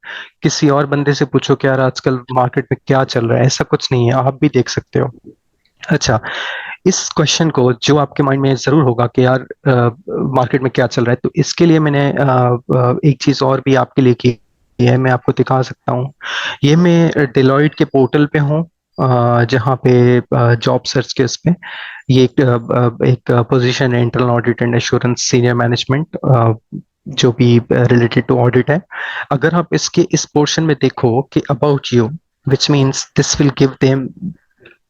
किसी और बंदे से पूछो कि यार आजकल मार्केट में क्या चल रहा है। ऐसा कुछ नहीं है, आप भी देख सकते हो। अच्छा, इस क्वेश्चन को जो आपके माइंड में जरूर होगा कि यार मार्केट में क्या चल रहा है, तो इसके लिए मैंने एक चीज और भी आपके लिए की है, मैं आपको दिखा सकता हूँ। ये मैं डिलॉयट के पोर्टल पे हूँ, जहाँ पे जॉब सर्च के उस पे ये एक पोजीशन है, internal audit and assurance senior management, जो भी रिलेटेड टू ऑडिट है। अगर आप इसके इस पोर्शन में देखो कि about you, which means this will give them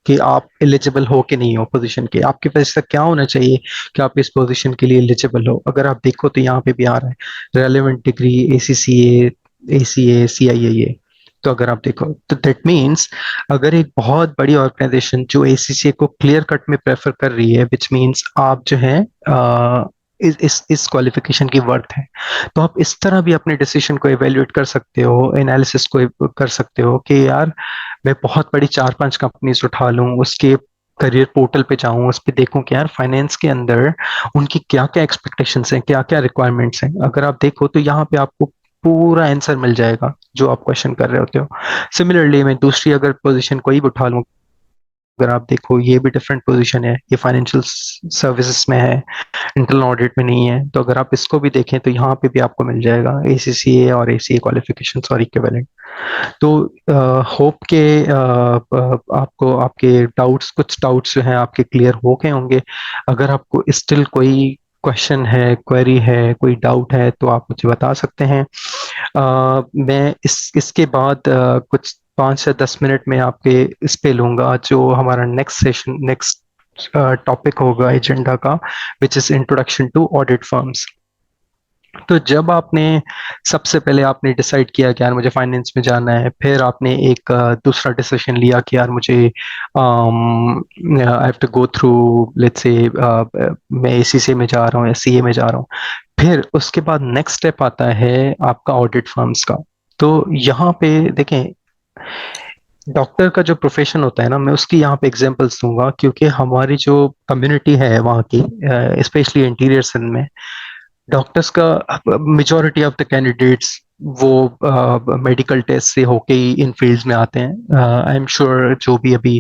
कि आप एलिजिबल हो कि नहीं हो पोजीशन के, आपके पास ऐसा क्या होना चाहिए कि आप इस पोजीशन के लिए एलिजिबल हो। अगर आप देखो तो यहाँ पे भी आ रहा है relevant degree ACCA, ACA, CIIA। तो अगर आप देखो तो दैट मीन्स अगर एक बहुत बड़ी ऑर्गेनाइजेशन जो ACCA को क्लियर कट में प्रेफर कर रही है, विच मीन्स आप जो है इस क्वालिफिकेशन की वर्थ है, तो आप इस तरह भी अपने डिसीजन को एवेल्युएट कर सकते हो, एनालिसिस को कर सकते हो कि यार मैं बहुत बड़ी 4-5 कंपनीज उठा लूं, उसके करियर पोर्टल पे जाऊं, उस पे देखूं कि यार फाइनेंस के अंदर उनकी क्या क्या एक्सपेक्टेशंस हैं, क्या क्या रिक्वायरमेंट्स हैं। अगर आप देखो तो यहाँ पे आपको पूरा आंसर मिल जाएगा जो आप क्वेश्चन कर रहे होते हो। सिमिलरली मैं दूसरी अगर पोजीशन कोई भी उठा लूं, अगर आप देखो ये भी डिफरेंट पोजीशन है, ये फाइनेंशियल सर्विसेज में है, इंटरनल ऑडिट में नहीं है। तो अगर आप इसको भी देखें तो यहाँ पे भी आपको मिल जाएगा ACCA और ACA क्वालिफिकेशन और इक्विवेलेंट। तो होप के आपको आपके डाउट्स, कुछ डाउट्स जो हैं आपके क्लियर हो गए होंगे। अगर आपको स्टिल कोई क्वेश्चन है, क्वेरी है, कोई डाउट है, तो आप मुझे बता सकते हैं। मैं इसके बाद कुछ 5 या 10 मिनट में आपके इस पे लूंगा जो हमारा नेक्स्ट सेशन, नेक्स्ट टॉपिक होगा एजेंडा का, which is introduction to audit firms. तो जब आपने सबसे पहले आपने डिसाइड किया कि यार मुझे फाइनेंस में जाना है, फिर आपने एक दूसरा डिसीजन लिया कि यार मुझे I have to go through, let's say मैं ACCA में जा रहा हूँ या CA में जा रहा हूँ, फिर उसके बाद नेक्स्ट स्टेप आता है आपका ऑडिट फर्म्स का। तो यहाँ पे देखें, डॉक्टर का जो प्रोफेशन होता है ना, मैं उसकी यहाँ पे एग्जांपल्स दूंगा, क्योंकि हमारी जो कम्युनिटी है वहाँ की, स्पेशली इंटीरियर सिंध में, डॉक्टर्स का मेजोरिटी ऑफ द कैंडिडेट्स वो मेडिकल टेस्ट से होके ही इन फील्ड्स में आते हैं। आई एम श्योर जो भी अभी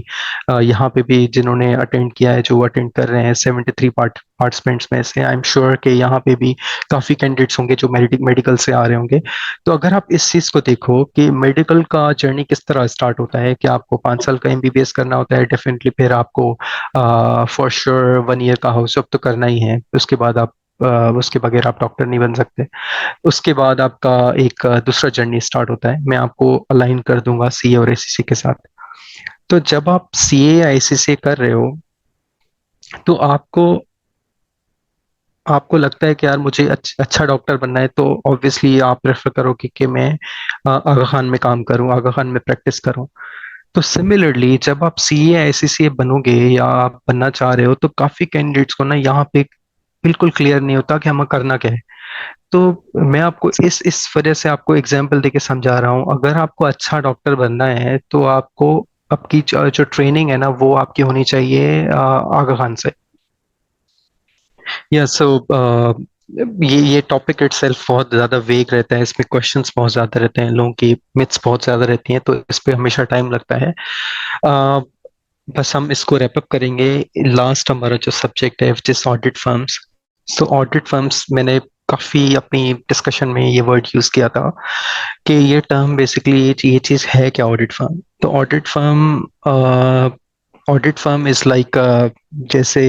यहाँ पे भी जिन्होंने अटेंड किया है, जो अटेंड कर रहे हैं 73 पार्टिसिपेंट्स में से, आई एम श्योर कि यहाँ पे भी काफी कैंडिडेट्स होंगे जो मेडिकल से आ रहे होंगे। तो अगर आप इस चीज को देखो कि मेडिकल का जर्नी किस तरह स्टार्ट होता है, कि आपको 5 साल का MBBS करना होता है डेफिनेटली, फिर आपको फॉर श्योर 1 ईयर का हाउस जॉब तो करना ही है, उसके बाद आप उसके बगैर आप डॉक्टर नहीं बन सकते। उसके बाद आपका एक दूसरा जर्नी स्टार्ट होता है, मैं आपको अलाइन कर दूंगा CA और ACC के साथ। तो जब आप CA या ACC कर रहे हो, तो आपको आपको लगता है कि यार मुझे अच्छा डॉक्टर बनना है, तो ऑब्वियसली आप प्रेफर करोगे कि मैं आगा खान में काम करूं, आगा खान में प्रैक्टिस करूं। तो सिमिलरली जब आप CA या ACCA बनोगे या आप बनना चाह रहे हो, तो काफी कैंडिडेट्स को ना यहाँ पे बिल्कुल क्लियर नहीं होता कि हमें करना क्या है। तो मैं आपको इस वजह से आपको एग्जाम्पल देके समझा रहा हूँ। अगर आपको अच्छा डॉक्टर बनना है तो आपको आपकी जो ट्रेनिंग है ना, वो आपकी होनी चाहिए आगा खान से। या सो ये टॉपिक इटसेल्फ बहुत ज्यादा वेग रहता है, इसमें क्वेश्चंस बहुत ज्यादा रहते हैं, लोगों की मिथ्स बहुत ज्यादा रहती हैं, तो इस पे हमेशा टाइम लगता है। अ, बस हम इसको रैप अप करेंगे। लास्ट हमारा जो सब्जेक्ट है which is audit firms. So audit firms, मैंने काफी अपनी डिस्कशन में ये वर्ड यूज किया था कि ये टर्म बेसिकली ये चीज है क्या, ऑडिट फर्म। तो ऑडिट फर्म इज लाइक, जैसे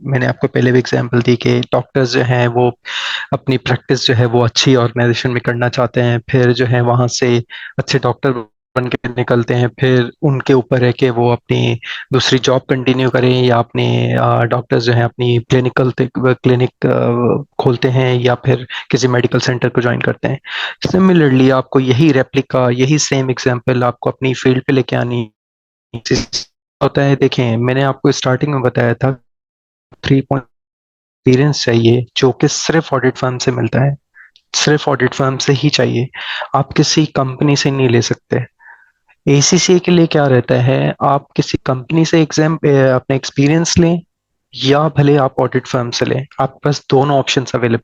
मैंने आपको पहले भी एग्जांपल दी कि डॉक्टर्स जो हैं वो अपनी प्रैक्टिस जो है वो अच्छी ऑर्गेनाइजेशन में करना चाहते हैं, फिर जो है वहां से अच्छे डॉक्टर बन के निकलते हैं, फिर उनके ऊपर है कि वो अपनी दूसरी जॉब कंटिन्यू करें या अपने डॉक्टर्स जो हैं अपनी क्लिनिक खोलते हैं या फिर किसी मेडिकल सेंटर को ज्वाइन करते हैं। सिमिलरली आपको यही रेप्लिका, यही सेम एग्जांपल आपको अपनी फील्ड पे लेके आनी होता है। देखें, मैंने आपको स्टार्टिंग में बताया था 3 पॉइंट एक्सपीरियंस चाहिए, जो कि सिर्फ ऑडिट फर्म से मिलता है, सिर्फ ऑडिट फर्म से ही चाहिए, आप किसी कंपनी से नहीं ले सकते। ACCA के लिए क्या रहता है, आप किसी कंपनी से एग्जाम अपना एक्सपीरियंस लें या भले आप ऑडिट फर्म से लें, आपके पास दोनों ऑप्शंस अवेलेबल।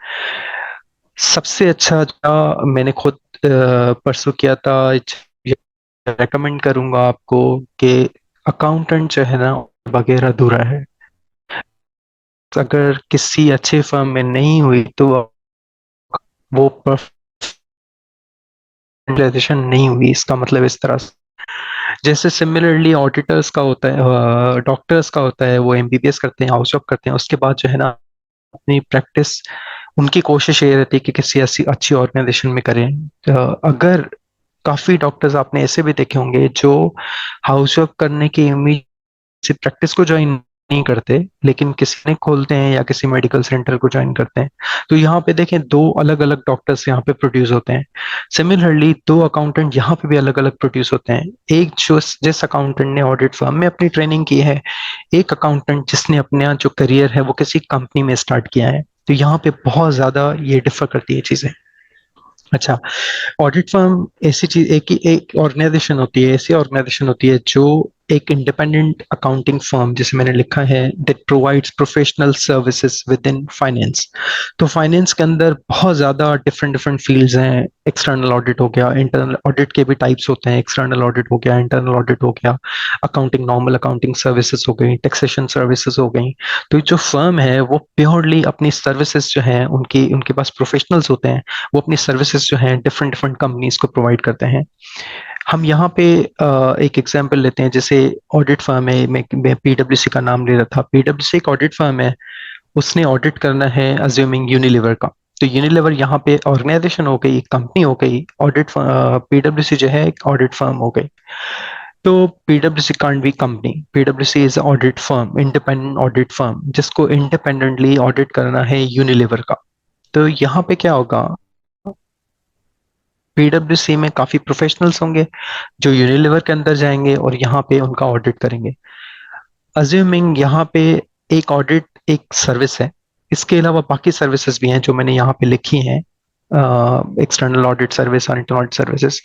सबसे अच्छा जो मैंने खुद परसों किया था, रेकमेंड करूंगा आपको कि अकाउंटेंट जो है ना वगैरह अधूरा है, अगर किसी अच्छे फर्म में नहीं हुई तो वो प्रोफेशनलाइजेशन नहीं हुई, इसका मतलब इस तरह से। जैसे सिमिलरली ऑडिटर्स का होता है, डॉक्टर्स का होता है, वो एमबीबीएस करते हैं, हाउस जॉब करते हैं, उसके बाद जो है ना अपनी प्रैक्टिस, उनकी कोशिश ये रहती है कि किसी ऐसी अच्छी ऑर्गेनाइजेशन में करें। अगर काफी डॉक्टर्स आपने ऐसे भी देखे होंगे जो हाउस जॉब करने की उम्मीद से प्रैक्टिस को ज्वाइन नहीं करते, लेकिन किसी ने खोलते हैं या किसी मेडिकल सेंटर को ज्वाइन करते हैं। तो यहाँ पे देखें, दो अलग अलग डॉक्टर्स यहाँ पे प्रोड्यूस होते हैं। सिमिलरली दो अकाउंटेंट यहाँ पे भी अलग अलग प्रोड्यूस होते हैं। एक जो जिस अकाउंटेंट ने ऑडिट फर्म में अपनी ट्रेनिंग की है, एक अकाउंटेंट जिसने अपना जो करियर है वो किसी कंपनी में स्टार्ट किया है। तो यहाँ पे बहुत ज्यादा ये डिफर करती है चीजें। अच्छा, ऑडिट फर्म ऐसी चीज, एक ऑर्गेनाइजेशन होती है, ऐसी ऑर्गेनाइजेशन होती है जो एक इंडिपेंडेंट अकाउंटिंग फर्म, जिसे मैंने लिखा है, that provides professional services with in finance. तो फाइनेंस के अंदर बहुत ज्यादा डिफरेंट डिफरेंट फील्ड्स हैं। एक्सटर्नल ऑडिट हो गया, इंटरनल ऑडिट के भी टाइप्स होते हैं, एक्सटर्नल ऑडिट हो गया, इंटरनल ऑडिट हो गया, अकाउंटिंग, नॉर्मल अकाउंटिंग सर्विसेज हो गई, टैक्सेशन सर्विसेज हो गई। तो जो फर्म है वो प्योरली अपनी सर्विसेज जो है, उनकी उनके पास प्रोफेशनल्स होते हैं, वो अपनी सर्विसेज जो हैं डिफरेंट डिफरेंट कंपनीज को प्रोवाइड करते हैं। हम यहाँ पे एक एग्जांपल लेते हैं, जैसे ऑडिट फर्म है, मैं पीडब्ल्यूसी का नाम ले रहा था। पीडब्ल्यूसी एक ऑडिट फर्म है, उसने ऑडिट करना है अज्यूमिंग यूनिलीवर का। तो यूनिलीवर यहाँ पे ऑर्गेनाइजेशन हो गई, कंपनी हो गई, ऑडिट पीडब्ल्यूसी जो है एक ऑडिट फर्म हो गई। तो पीडब्ल्यूसी can't be company, पीडब्ल्यूसी is audit firm, independent audit firm, जिसको इंडिपेंडेंटली ऑडिट करना है यूनिलीवर का। तो यहाँ पे क्या होगा, पीडब्ल्यूसी में काफी प्रोफेशनल्स होंगे जो यूनिलीवर के अंदर जाएंगे और यहाँ पे उनका ऑडिट करेंगे। अज्यूमिंग यहाँ पे एक ऑडिट एक सर्विस है, इसके अलावा बाकी सर्विसेज भी हैं जो मैंने यहाँ पे लिखी हैं, एक्सटर्नल ऑडिट सर्विस और इंटरनल ऑडिट सर्विसेज।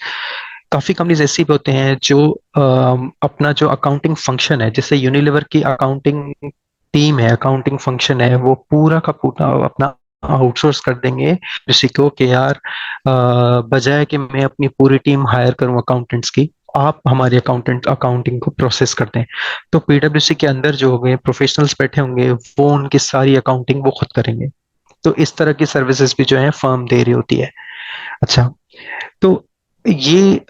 काफी कंपनीज ऐसी भी होते हैं जो अपना जो अकाउंटिंग फंक्शन है, जैसे यूनिलीवर की अकाउंटिंग टीम है, अकाउंटिंग फंक्शन है, वो पूरा का पूरा अपना आउटसोर्स कर देंगे किसी को कि यार बजाय कि मैं अपनी पूरी टीम हायर करूं अकाउंटेंट्स की, आप हमारे अकाउंटेंट अकाउंटिंग को प्रोसेस कर दें। तो पीडब्ल्यूसी के अंदर जो होंगे प्रोफेशनल्स बैठे होंगे, वो उनकी सारी अकाउंटिंग वो खुद करेंगे। तो इस तरह की सर्विसेज भी जो है फर्म दे रही होती है। अच्छा, तो ये,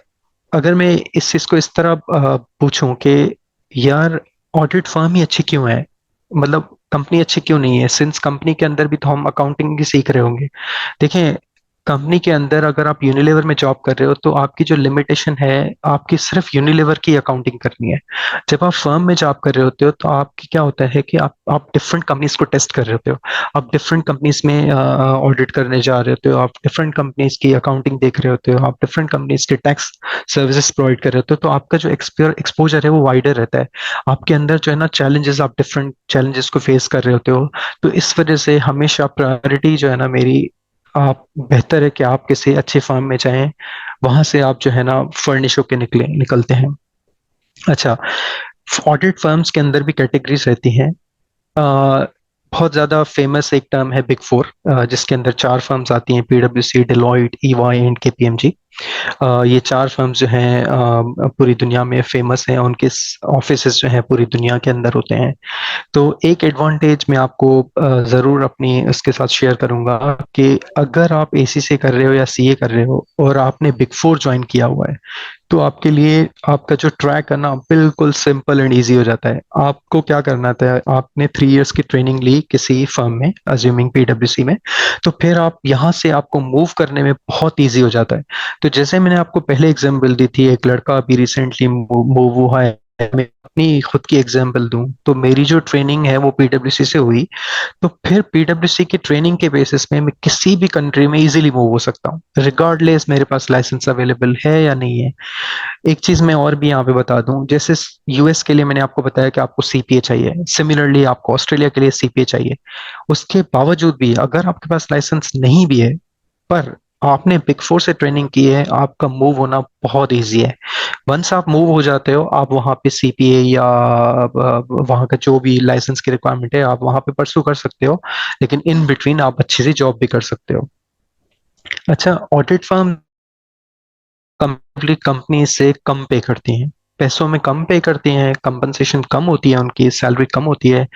अगर मैं इस चीज को इस तरह पूछूं कि यार ऑडिट फर्म ही अच्छी क्यों है, मतलब कंपनी अच्छी क्यों नहीं है, सिंस कंपनी के अंदर भी तो हम अकाउंटिंग ही सीख रहे होंगे। देखें, कंपनी के अंदर अगर आप यूनिलीवर में जॉब कर रहे हो तो आपकी जो लिमिटेशन है, आपकी सिर्फ यूनिलीवर की अकाउंटिंग करनी है। जब आप फर्म में जॉब कर रहे होते हो तो आपकी क्या होता है कि आप डिफरेंट कंपनीज को टेस्ट कर रहे होते हो, आप डिफरेंट कंपनीज में ऑडिट करने जा रहे होते हो, आप डिफरेंट कंपनीज की अकाउंटिंग देख रहे होते हो, आप डिफरेंट कंपनीज के टैक्स सर्विसेज प्रोवाइड कर रहे होते हो। तो आपका जो एक्सपोजर है वो वाइडर रहता है। आपके अंदर जो है ना चैलेंजेस, आप डिफरेंट चैलेंजेस को फेस कर रहे होते हो। तो इस वजह से हमेशा प्रायोरिटी जो है ना मेरी, आप बेहतर है कि आप किसी अच्छे फर्म में जाएं, वहां से आप जो है ना फर्निश होके निकलते हैं। अच्छा, ऑडिट फर्म्स के अंदर भी कैटेगरीज रहती हैं। बहुत ज्यादा फेमस एक टर्म है बिग फोर, जिसके अंदर चार फर्म्स आती हैं, पीडब्ल्यूसी, डेलॉयट, ईवाई एंड केपीएमजी। ये चार फर्म्स जो हैं पूरी दुनिया में फेमस हैं, उनके ऑफिसेज जो हैं पूरी दुनिया के अंदर होते हैं। तो एक एडवांटेज मैं आपको जरूर अपनी इसके साथ शेयर करूंगा कि अगर आप एसीसी कर रहे हो या सीए कर रहे हो और आपने बिग फोर ज्वाइन किया हुआ है, तो आपके लिए आपका जो ट्रैक है ना बिल्कुल सिंपल एंड इजी हो जाता है। आपको क्या करना था, आपने 3 इयर्स की ट्रेनिंग ली किसी फर्म में, अज्यूमिंग पीडब्ल्यूसी में, तो फिर आप यहाँ से आपको मूव करने में बहुत इजी हो जाता है। तो जैसे मैंने आपको पहले एग्जाम्पल दी थी, एक लड़का अभी रिसेंटली मूव हुआ है, मैं अपनी खुद की एग्जाम्पल दूं तो मेरी जो ट्रेनिंग है वो पीडब्ल्यूसी से हुई। तो फिर पीडब्ल्यूसी की ट्रेनिंग के बेसिस में मैं किसी भी कंट्री में इजीली मूव हो सकता हूँ, रिगार्डलेस मेरे पास लाइसेंस अवेलेबल है या नहीं है। एक चीज मैं और भी यहाँ पे बता दूं, जैसे यूएस के लिए मैंने आपको बताया कि आपको सीपीए चाहिए, सिमिलरली आपको ऑस्ट्रेलिया के लिए सीपीए चाहिए। उसके बावजूद भी अगर आपके पास लाइसेंस नहीं भी है, पर आपने बिग फोर से ट्रेनिंग की है, आपका मूव होना बहुत इजी है। वंस आप मूव हो जाते हो, आप वहाँ पे सीपीए या वहाँ का जो भी लाइसेंस की रिक्वायरमेंट है आप वहाँ पे परसू कर सकते हो, लेकिन इन बिटवीन आप अच्छी सी जॉब भी कर सकते हो। अच्छा, ऑडिट फर्म कंपनी से कम पे करती हैं, पैसों में कम पे करती हैं, कंपनसेशन कम होती है, उनकी सैलरी कम होती है,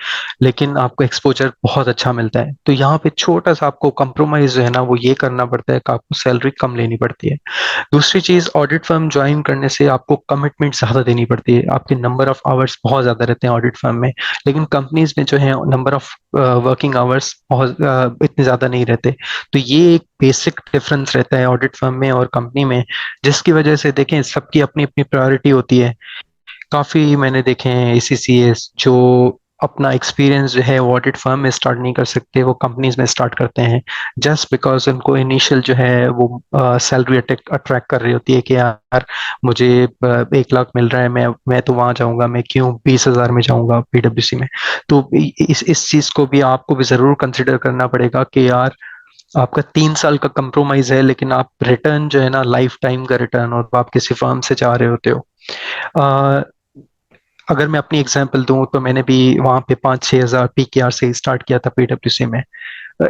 लेकिन आपको एक्सपोजर बहुत अच्छा मिलता है। तो यहाँ पे छोटा सा आपको कंप्रोमाइज जो है ना वो ये करना पड़ता है कि आपको सैलरी कम लेनी पड़ती है। दूसरी चीज, ऑडिट फर्म ज्वाइन करने से आपको कमिटमेंट ज्यादा देनी पड़ती है, आपके नंबर ऑफ आवर्स बहुत ज्यादा रहते हैं ऑडिट फर्म में, लेकिन कंपनीज में जो है नंबर ऑफ वर्किंग आवर्स बहुत इतने ज्यादा नहीं रहते। तो ये एक बेसिक डिफरेंस रहता है ऑडिट फर्म में और कंपनी में, जिसकी वजह से देखें सबकी अपनी अपनी प्रायोरिटी होती है। काफी मैंने देखे हैं एसीसीएस जो अपना एक्सपीरियंस जो है वो ऑडिट फर्म में स्टार्ट नहीं कर सकते, वो कंपनीज में स्टार्ट करते हैं, जस्ट बिकॉज उनको इनिशियल जो है वो सैलरी अट्रैक्ट कर रही होती है कि यार मुझे 1 लाख मिल रहा है, मैं तो वहां जाऊंगा, मैं क्यों 20,000 में जाऊंगा पीडब्ल्यूसी में। तो इस चीज को भी आपको भी जरूर कंसिडर करना पड़ेगा कि यार आपका 3 साल का कंप्रोमाइज है, लेकिन आप रिटर्न जो है ना लाइफ टाइम का रिटर्न, और आप किसी फर्म से जा रहे होते हो। अगर मैं अपनी एग्जांपल दूं तो मैंने भी वहां पे 5-6 हजार पीकेआर से स्टार्ट किया था पीडब्ल्यूसी में।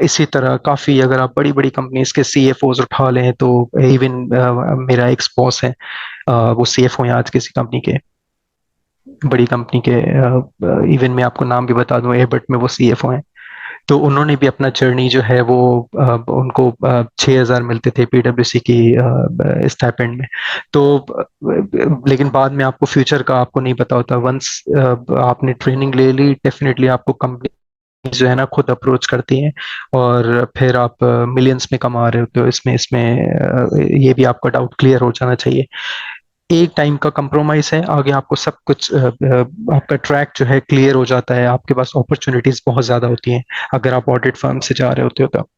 इसी तरह काफी अगर आप बड़ी बड़ी कंपनीज के सीएफओज उठा लें तो इवन मेरा एक बॉस है, वो सीएफओ है आज किसी कंपनी के, बड़ी कंपनी के, इवन मैं आपको नाम भी बता दूं, एयरबट में वो सीएफओ हैं। तो उन्होंने भी अपना जर्नी जो है वो उनको 6,000 मिलते थे पीडब्ल्यूसी की स्टाइपेंड में। तो लेकिन बाद में आपको फ्यूचर का आपको नहीं पता होता, वंस आपने ट्रेनिंग ले ली डेफिनेटली आपको कंपनी जो है ना खुद अप्रोच करती हैं, और फिर आप मिलियंस में कमा रहे होते हो। इसमें इसमें ये भी आपका डाउट क्लियर हो जाना चाहिए। एक टाइम का कंप्रोमाइज है, आगे आपको सब कुछ आपका ट्रैक जो है क्लियर हो जाता है, आपके पास अपॉर्चुनिटीज बहुत ज्यादा होती हैं अगर आप ऑडिट फर्म से जा रहे होते हो तो।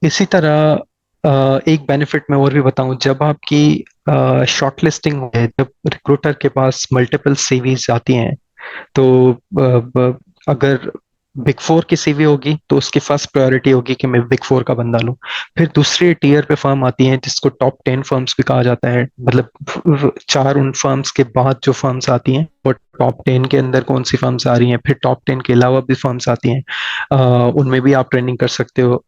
इसी तरह एक बेनिफिट मैं और भी बताऊं, जब आपकी शॉर्टलिस्टिंग है, जब रिक्रूटर के पास मल्टीपल सीवीज आती हैं, तो अगर बिग फोर की सीवी होगी तो उसकी फर्स्ट प्रायोरिटी होगी कि मैं बिग फोर का बंदा लूं। फिर दूसरी टीयर पे फर्म आती हैं जिसको टॉप 10 फर्म्स भी कहा जाता है, मतलब चार उन फर्म्स के बाद जो फर्म्स आती हैं वो टॉप 10 के अंदर कौन सी फर्म्स आ रही हैं, फिर टॉप 10 के अलावा भी फर्म्स आती हैं, उनमें भी आप ट्रेनिंग कर सकते हो।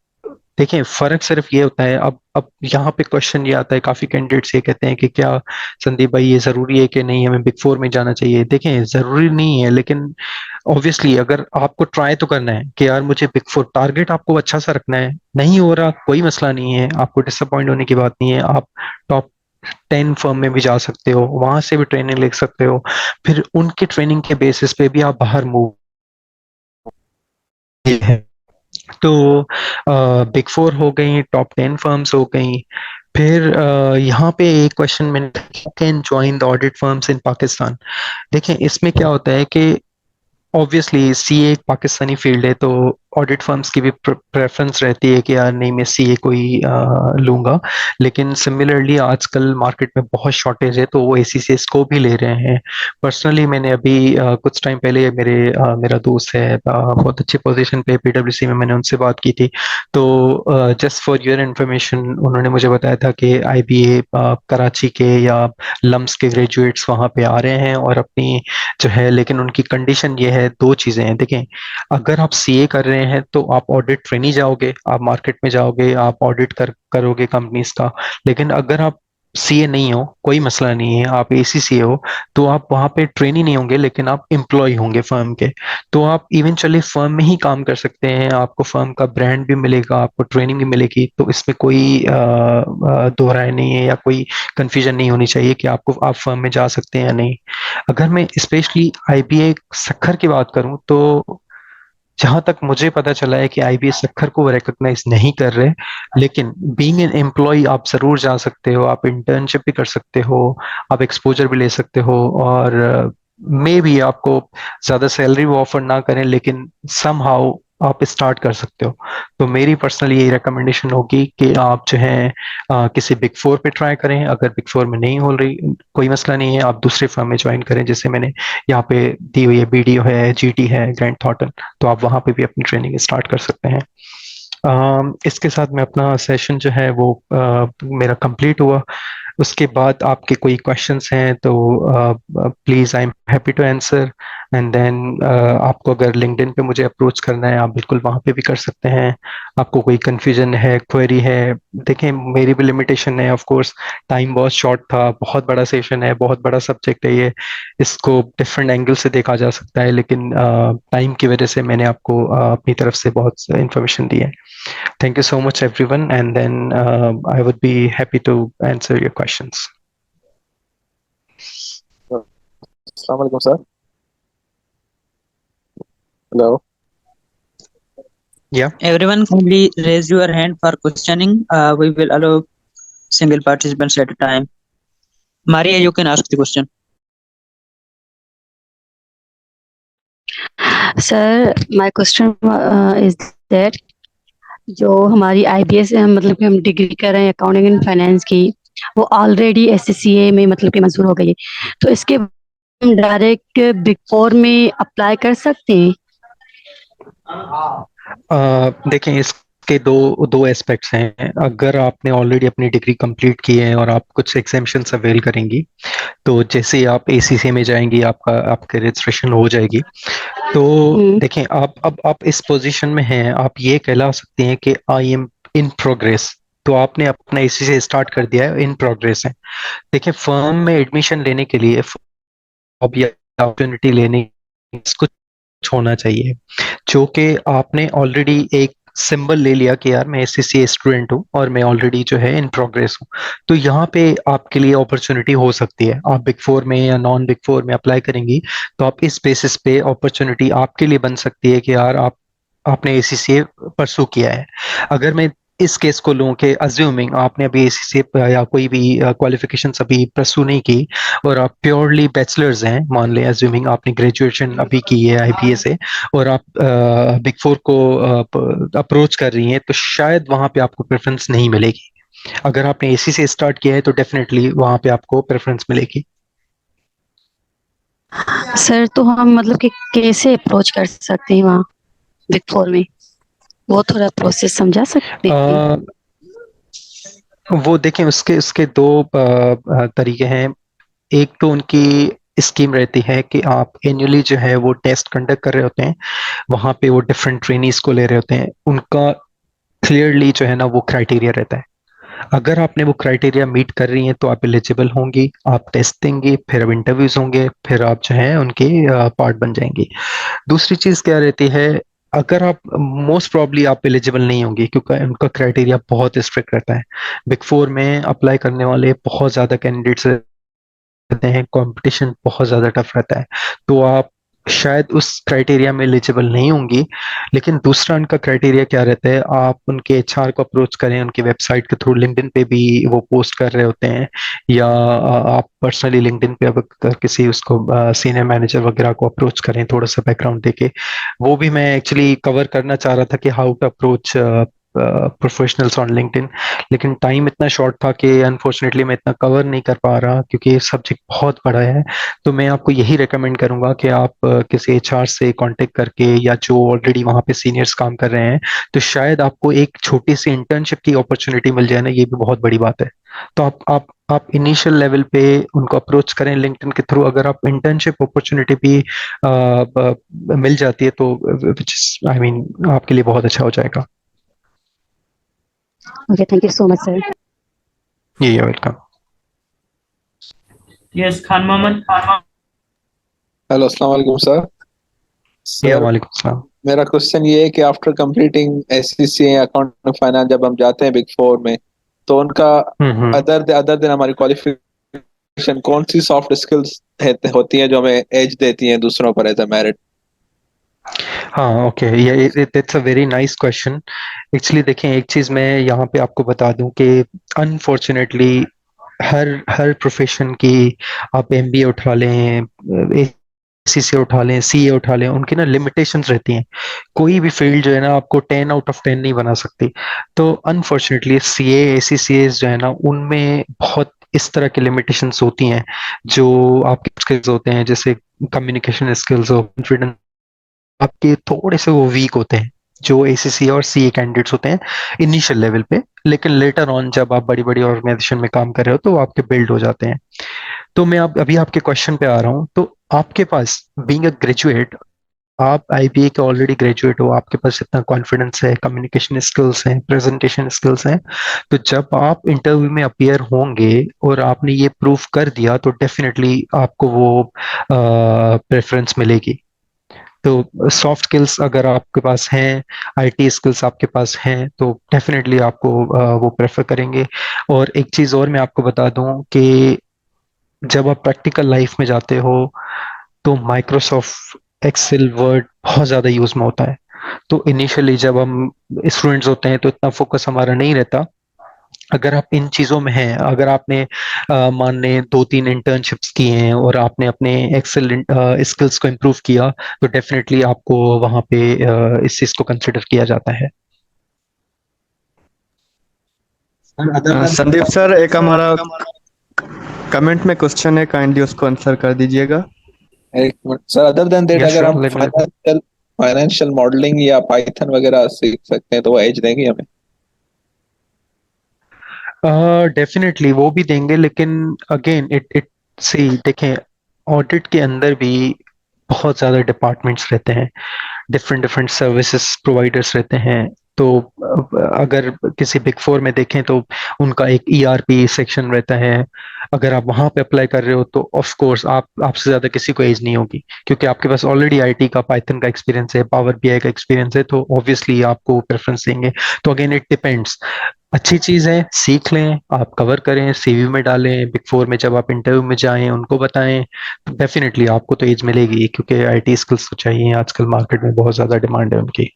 देखिए फर्क सिर्फ ये होता है, अब यहाँ पे क्वेश्चन ये आता है, काफी कैंडिडेट्स ये कहते हैं कि क्या संदीप भाई ये जरूरी है कि नहीं हमें बिग फोर में जाना चाहिए। देखें जरूरी नहीं है, लेकिन ऑब्वियसली अगर आपको ट्राई तो करना है कि यार मुझे बिग फोर, टारगेट आपको अच्छा सा रखना है, नहीं हो रहा कोई मसला नहीं है, आपको डिसअपॉइंट होने की बात नहीं है, आप टॉप 10 फर्म में भी जा सकते हो, वहां से भी ट्रेनिंग ले सकते हो, फिर उनके ट्रेनिंग के बेसिस पे भी आप बाहर मूव है। तो बिग फोर हो गई, टॉप 10 फर्म्स हो गई। फिर यहाँ पे एक क्वेश्चन मैंने, can join the audit firms इन पाकिस्तान। देखें इसमें क्या होता है कि ऑब्वियसली सीए एक पाकिस्तानी फील्ड है, तो ऑडिट फर्म्स की भी प्रेफरेंस रहती है कि यार नहीं मैं सीए को ही लूंगा, लेकिन सिमिलरली आजकल मार्केट में बहुत शॉर्टेज है तो वो एसीसीएस को भी ले रहे हैं। पर्सनली मैंने अभी कुछ टाइम पहले मेरा दोस्त है बहुत अच्छी पोजीशन पे पीडब्ल्यूसी में, मैंने उनसे बात की थी। तो जस्ट फॉर योर इंफॉर्मेशन उन्होंने मुझे बताया था कि आईबीए कराची के या लम्स के ग्रेजुएट्स वहाँ पे आ रहे हैं और अपनी जो है, लेकिन उनकी कंडीशन ये है, दो चीजें हैं। देखें अगर आप सीए कर रहे हैं तो आप ऑडिट ट्रेनी जाओगे, आप मार्केट में जाओगे, आप ऑडिट करोगे कंपनीज का। लेकिन अगर आप सीए नहीं हो कोई मसला नहीं है, आप एसीसीए हो, तो आप वहां पे ट्रेनी नहीं होंगे लेकिन आप एम्प्लॉय होंगे फर्म के। तो आप इवेंचुअली फर्म में ही काम कर सकते हैं, आपको फर्म का ब्रांड भी मिलेगा, आपको ट्रेनिंग भी मिलेगी। तो इसमें कोई दो राय नहीं है या कोई कंफ्यूजन नहीं होनी चाहिए कि आप फर्म में जा सकते हैं या नहीं। अगर मैं स्पेशली आईबीए सक्खर की बात करूं तो जहां तक मुझे पता चला है कि आईबीए सक्खर को रिकॉग्नाइज नहीं कर रहे, लेकिन बीइंग एन एम्प्लॉय आप जरूर जा सकते हो, आप इंटर्नशिप भी कर सकते हो, आप एक्सपोजर भी ले सकते हो, और मे भी आपको ज्यादा सैलरी वो ऑफर ना करें लेकिन सम हाउ आप स्टार्ट कर सकते हो। तो मेरी पर्सनली यही रिकमेंडेशन होगी कि आप जो है किसी बिग फोर पे ट्राई करें, अगर बिग फोर में नहीं हो रही कोई मसला नहीं है, आप दूसरे फर्म में ज्वाइन करें, जैसे मैंने यहाँ पे दी हुई है, बीडीओ है, जीटी है, ग्रैंड थॉर्टन, तो आप वहां पे भी अपनी ट्रेनिंग स्टार्ट कर सकते हैं। इसके साथ मैं अपना सेशन जो है वो मेरा कंप्लीट हुआ। उसके बाद आपके कोई क्वेश्चंस हैं तो please I am happy to answer. And then आपको अगर लिंक्डइन पे मुझे अप्रोच करना है, आप बिल्कुल वहाँ पे भी कर सकते हैं। आपको कोई कंफ्यूजन है, क्वेरी है, देखें मेरी भी लिमिटेशन है, ऑफ कोर्स टाइम बहुत शॉर्ट था, बहुत बड़ा सेशन है, बहुत बड़ा सब्जेक्ट है ये, इसको डिफरेंट एंगल से देखा जा सकता है, लेकिन टाइम की वजह से मैंने आपको अपनी तरफ से बहुत इंफॉर्मेशन दी है। Thank you so much everyone, and then I would be happy to answer your questions. अस्सलाम वालेकुम sir. Hello. Yeah. Everyone kindly raise your hand for questioning. We will allow single participants at a time. Maria, you can ask the question. Sir, my question is that जो हमारी IBS मतलब कि हम degree कर रहे हैं accounting and finance की, वो ऑलरेडी SCCA में मतलब कि मंजूर हो गई है, तो इसके हम डायरेक्ट बिग फोर में अप्लाई कर सकते हैं? देखें, इसके दो दो एस्पेक्ट्स हैं। अगर आपने ऑलरेडी अपनी डिग्री कंप्लीट की है और आप कुछ एग्जाम्पशंस अवेल करेंगी, तो जैसे ही आप ACCA में जाएंगी आपका रजिस्ट्रेशन हो जाएगी। तो देखें, आप इस पोजीशन में हैं, आप ये कहला सकते हैं कि आई एम इन प्रोग्रेस। तो आपने अपना ACCA स्टार्ट कर दिया है, इन प्रोग्रेस है। देखिए, फर्म में एडमिशन लेने के लिए अपॉर्चुनिटी लेने कुछ होना चाहिए, जो कि आपने ऑलरेडी एक सिंबल ले लिया कि यार मैं SCCA स्टूडेंट हूँ और मैं ऑलरेडी जो है इन प्रोग्रेस हूँ। तो यहाँ पे आपके लिए अपॉर्चुनिटी हो सकती है। आप बिग फोर में या नॉन बिग फोर में अप्लाई करेंगी, तो आप इस बेसिस पे अपॉर्चुनिटी आपके लिए बन सकती है कि यार आपने ACCA परसू किया है। अगर मैं इस केस को लूं कि अज्यूमिंग आपने अभी ACCA या कोई भी क्वालिफिकेशन अभी परसू नहीं की और आप प्योरली बैचलर्स हैं, मान लें अज्यूमिंग आपने ग्रेजुएशन अभी की है IBA से, और आप बिग फोर को अप्रोच कर रही हैं, तो शायद वहां पे आपको प्रेफरेंस नहीं मिलेगी। अगर आपने ACCA स्टार्ट किया है तो डेफिनेटली वहां पे आपको प्रेफरेंस मिलेगी। सर, तो हम मतलब कि कैसे अप्रोच कर सकते हैं वहाँ बिग फोर में? वो थोड़ा प्रोसेस समझा सकते हैं? वो देखें, उसके उसके दो तरीके हैं। एक तो उनकी स्कीम रहती है कि आप एनुअली जो है वो टेस्ट कंडक्ट कर रहे होते हैं, वहां पे वो डिफरेंट ट्रेनीज को ले रहे होते हैं, उनका क्लियरली जो है ना वो क्राइटेरिया रहता है। अगर आपने वो क्राइटेरिया मीट कर रही हैं तो आप एलिजिबल होंगी, आप टेस्ट देंगे, फिर अब इंटरव्यूज होंगे, फिर आप जो है उनके पार्ट बन जाएंगी। दूसरी चीज क्या रहती है, अगर आप मोस्ट प्रॉब्ली आप एलिजिबल नहीं होंगी, क्योंकि उनका क्राइटेरिया बहुत स्ट्रिक्ट रहता है। बिग फोर में अप्लाई करने वाले बहुत ज्यादा कैंडिडेट्स रहते हैं, कंपटीशन बहुत ज्यादा टफ रहता है, तो आप शायद उस क्राइटेरिया में एलिजिबल नहीं होंगी। लेकिन दूसरा उनका क्राइटेरिया क्या रहता है, आप उनके HR को अप्रोच करें, उनकी वेबसाइट के थ्रू, लिंक्डइन पे भी वो पोस्ट कर रहे होते हैं, या आप पर्सनली लिंक्डइन पे अगर किसी उसको सीनियर मैनेजर वगैरह को अप्रोच करें, थोड़ा सा बैकग्राउंड देके। वो भी मैं एक्चुअली कवर करना चाह रहा था कि how to approach professionals on LinkedIn, लेकिन टाइम इतना शॉर्ट था कि अनफॉर्चुनेटली मैं इतना कवर नहीं कर पा रहा, क्योंकि ये सब्जेक्ट बहुत बड़ा है। तो मैं आपको यही रेकमेंड करूंगा कि आप किसी HR से कांटेक्ट करके, या जो ऑलरेडी वहाँ पे सीनियर्स काम कर रहे हैं, तो शायद आपको एक छोटी सी इंटर्नशिप की अपॉर्चुनिटी मिल जाए ना, ये भी बहुत बड़ी बात है। तो आप इनिशियल लेवल पे उनको अप्रोच करें लिंक्डइन के थ्रू। अगर आप इंटर्नशिप अपॉर्चुनिटी भी मिल जाती है तो आई मीन आपके लिए बहुत अच्छा हो जाएगा। Okay, thank you so much sir. ये welcome. Yes, Khan Mohammed. Hello, अस्सलाम वालेकुम सर। सर, वालेकुम सलाम। मेरा क्वेश्चन ये है कि after completing SCCA accounting finance, जब हम जाते हैं बिग फोर में, तो उनका हम्म। अदर देन हमारी क्वालिफिकेशन कौन सी सॉफ्ट स्किल्स होती हैं जो हमें एज देती हैं दूसरों पर एज अ मेरिट? हाँ, ओके, ये it's a very nice question. Actually देखें, एक चीज मैं यहाँ पे आपको बता दूं कि अनफॉर्चुनेटली हर हर प्रोफेशन की, आप MBA उठा लें, ACCA उठा लें, CA उठा लें, उनकी ना लिमिटेशंस रहती हैं। कोई भी फील्ड जो है ना आपको 10 आउट ऑफ 10 नहीं बना सकती। तो अनफॉर्चुनेटली CA ACCA जो है ना, उनमें बहुत इस तरह की लिमिटेशंस होती हैं, जो आपके स्किल्स होते हैं, जैसे कम्युनिकेशन स्किल्स हो, कॉन्फिडेंस, आपके थोड़े से वो वीक होते हैं, जो ACCA और CA कैंडिडेट्स होते हैं इनिशियल लेवल पे। लेकिन लेटर ऑन जब आप बड़ी बड़ी ऑर्गेनाइजेशन में काम कर रहे हो तो वो आपके बिल्ड हो जाते हैं। तो मैं अभी आपके क्वेश्चन पे आ रहा हूँ। तो आपके पास बीइंग अ ग्रेजुएट, आप आईबीए के ऑलरेडी ग्रेजुएट हो, आपके पास इतना कॉन्फिडेंस है, कम्युनिकेशन स्किल्स हैं, प्रेजेंटेशन स्किल्स हैं, तो जब आप इंटरव्यू में अपीयर होंगे और आपने ये प्रूफ कर दिया तो डेफिनेटली आपको वो प्रेफरेंस मिलेगी। तो सॉफ्ट स्किल्स अगर आपके पास हैं, आईटी स्किल्स आपके पास हैं, तो डेफिनेटली आपको वो प्रेफर करेंगे। और एक चीज़ और मैं आपको बता दूं कि जब आप प्रैक्टिकल लाइफ में जाते हो तो माइक्रोसॉफ्ट एक्सेल वर्ड बहुत ज़्यादा यूज में होता है। तो इनिशियली जब हम स्टूडेंट्स होते हैं तो इतना फोकस हमारा नहीं रहता। अगर आप इन चीज़ों में हैं, अगर आपने मान लें 2-3 इंटर्नशिप्स की हैं और आपने अपने एक्सेल स्किल्स को इम्प्रूव किया, तो डेफिनेटली आपको वहाँ पे इस चीज़ को कंसिडर किया जाता है। संदीप सर, एक हमारा कमेंट में क्वेश्चन है, काइंडली उसको आंसर कर दीजिएगा। एक minute sir, other than that Yes, अगर sure. हम Let me. फाइनेंशियल मॉडलिंग या पाइथन वगैरह सीख सकते हैं तो वो एज देंगे हमें? डेफिनेटली वो भी देंगे, लेकिन अगेन इट इट सी देखें, ऑडिट के अंदर भी बहुत ज़्यादा डिपार्टमेंट्स रहते हैं, डिफरेंट डिफरेंट सर्विसेज प्रोवाइडर्स रहते हैं। तो अगर किसी बिग फोर में देखें तो उनका एक ईआरपी सेक्शन रहता है। अगर आप वहां पे अप्लाई कर रहे हो तो ऑफ कोर्स आप आपसे ज्यादा किसी को एज नहीं होगी, क्योंकि आपके पास ऑलरेडी आईटी का, पाइथन का एक्सपीरियंस है, पावर बीआई का एक्सपीरियंस है, तो ऑब्वियसली आपको प्रेफरेंस देंगे। तो अगेन इट डिपेंड्स। अच्छी चीज है, सीख लें, आप कवर करें, सीवी में डालें, बिग फोर में जब आप इंटरव्यू में जाएं उनको बताएं, तो डेफिनेटली आपको तो एज मिलेगी, क्योंकि आईटी स्किल्स तो चाहिए, आजकल मार्केट में बहुत ज्यादा डिमांड है उनकी।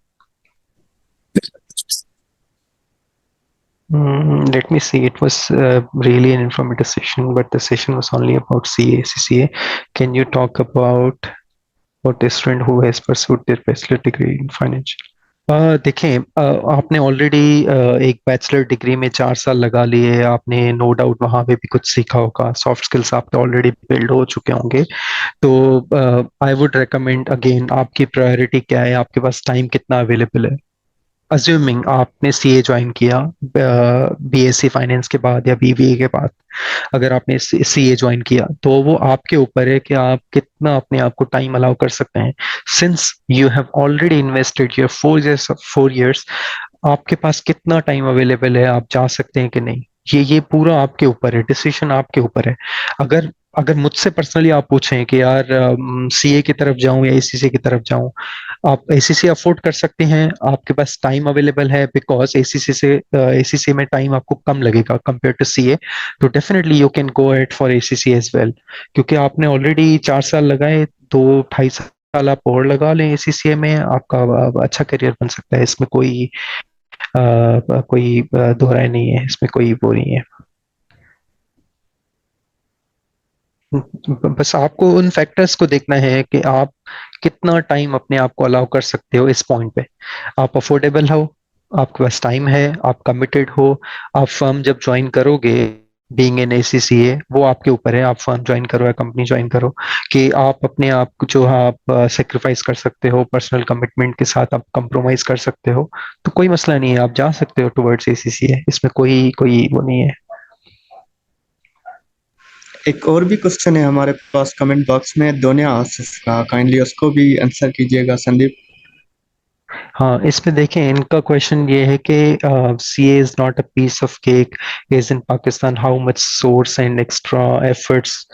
Let me see. It was really an informative session, but the session was only about CA, CCA. Can you talk about what a student who has pursued their bachelor degree in financial? देखें, आपने already एक bachelor degree में 4 साल लगा लिए, आपने no doubt वहाँ पे भी कुछ सीखा होगा, सॉफ्ट स्किल्स आपके ऑलरेडी बिल्ड हो चुके होंगे। तो आई वुड रेकमेंड, अगेन आपकी प्रायोरिटी क्या है, आपके पास टाइम कितना अवेलेबल है। अज्यूमिंग आपने सीए ज्वाइन किया बीएससी फाइनेंस के बाद या बीबीए के बाद, अगर आपने सीए ज्वाइन किया तो वो आपके ऊपर है कि आप कितना अपने आप को टाइम अलाउ कर सकते हैं। Since you have already invested your 4 years, आपके पास कितना टाइम अवेलेबल है, आप जा सकते हैं कि नहीं, ये पूरा आपके ऊपर है, डिसीजन आपके ऊपर है। अगर अगर मुझसे पर्सनली आप पूछें कि यार सीए की तरफ जाऊं या एसीसी की तरफ जाऊं, आप एसीसी अफोर्ड कर सकते हैं, आपके पास टाइम अवेलेबल है, बिकॉज एसीसी में टाइम आपको कम लगेगा कंपेयर टू सीए, तो definitely you can go at for ACC as well, क्योंकि आपने ऑलरेडी 4 साल लगाए, 2-2.5 साल आप और लगा लें एसीसीए में, आपका अच्छा करियर बन सकता है, इसमें कोई दो राय नहीं है, इसमें कोई वो नहीं है। बस आपको उन फैक्टर्स को देखना है कि आप कितना टाइम अपने आप को अलाउ कर सकते हो इस पॉइंट पे। आप अफोर्डेबल हो, आपके पास टाइम है, आप कमिटेड हो, आप फर्म जब ज्वाइन करोगे, बीइंग एन एसीसीए, वो आपके ऊपर है, आप फर्म ज्वाइन करो या कंपनी ज्वाइन करो, कि आप अपने आप को जो आप सेक्रीफाइस कर सकते हो, पर्सनल कमिटमेंट के साथ आप कंप्रोमाइज कर सकते हो, तो कोई मसला नहीं है, आप जा सकते हो टुवर्ड्स एसीसीए, इसमें कोई कोई वो नहीं है। एक और भी क्वेश्चन है हमारे पास कमेंट बॉक्स में, दोनिया आसिफ का, काइंडली उसको भी आंसर कीजिएगा संदीप। हाँ, इसमें देखें, इनका क्वेश्चन ये है कि CA is not a piece of cake, is in Pakistan, how much source and extra efforts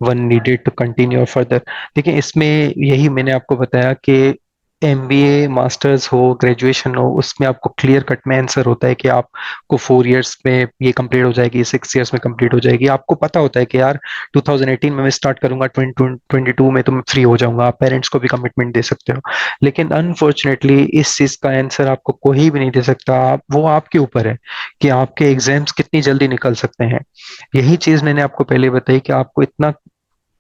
one needed to continue further. देखिए, इसमें यही मैंने आपको बताया कि एमबीए मास्टर्स हो, ग्रेजुएशन हो, उसमें आपको क्लियर कट में आंसर होता है कि आपको 4 years में ये कंप्लीट हो जाएगी, 6 years में कंप्लीट हो जाएगी। आपको पता होता है कि यार 2018 में मैं स्टार्ट करूंगा, 2022 में तो मैं फ्री हो जाऊंगा, आप पेरेंट्स को भी कमिटमेंट दे सकते हो। लेकिन अनफॉर्चुनेटली इस चीज का आंसर आपको कोई भी नहीं दे सकता, आप वो आपके ऊपर है कि आपके एग्जाम्स कितनी जल्दी निकल सकते हैं। यही चीज मैंने आपको पहले बताई कि आपको इतना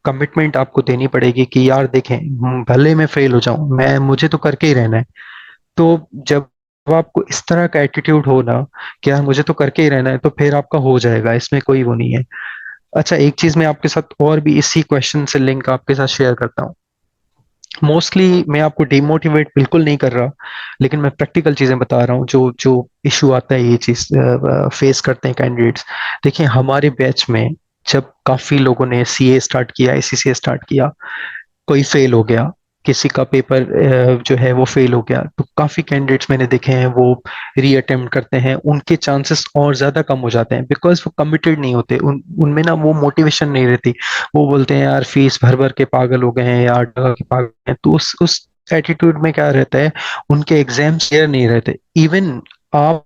कमिटमेंट आपको देनी पड़ेगी कि यार देखें, भले मैं फेल हो जाऊं, मैं मुझे तो करके ही रहना है। तो जब आपको इस तरह का एटीट्यूड हो ना कि यार मुझे तो करके ही रहना है, तो फिर आपका हो जाएगा, इसमें कोई वो नहीं है। अच्छा, एक चीज मैं आपके साथ और भी इसी क्वेश्चन से लिंक आपके साथ शेयर करता हूँ। मोस्टली मैं आपको डिमोटिवेट बिल्कुल नहीं कर रहा, लेकिन मैं प्रैक्टिकल चीजें बता रहा हूँ, जो जो इशू आता है, ये चीज फेस करते हैं कैंडिडेट्स। देखिए, हमारे बैच में जब काफी लोगों ने सीए स्टार्ट किया, एसीसीए स्टार्ट किया, कोई फेल हो गया, किसी का पेपर जो है वो फेल हो गया, तो काफी कैंडिडेट्स मैंने देखे हैं वो रीअटेम्प्ट करते हैं, उनके चांसेस और ज्यादा कम हो जाते हैं बिकॉज वो कमिटेड नहीं होते, उनमें ना वो मोटिवेशन नहीं रहती। वो बोलते हैं यार फीस भर भर के पागल हो गए हैं यार, डर के पागल हैं, तो उस एटीट्यूड में क्या रहता है, उनके एग्जाम्स क्लियर नहीं रहते। इवन आप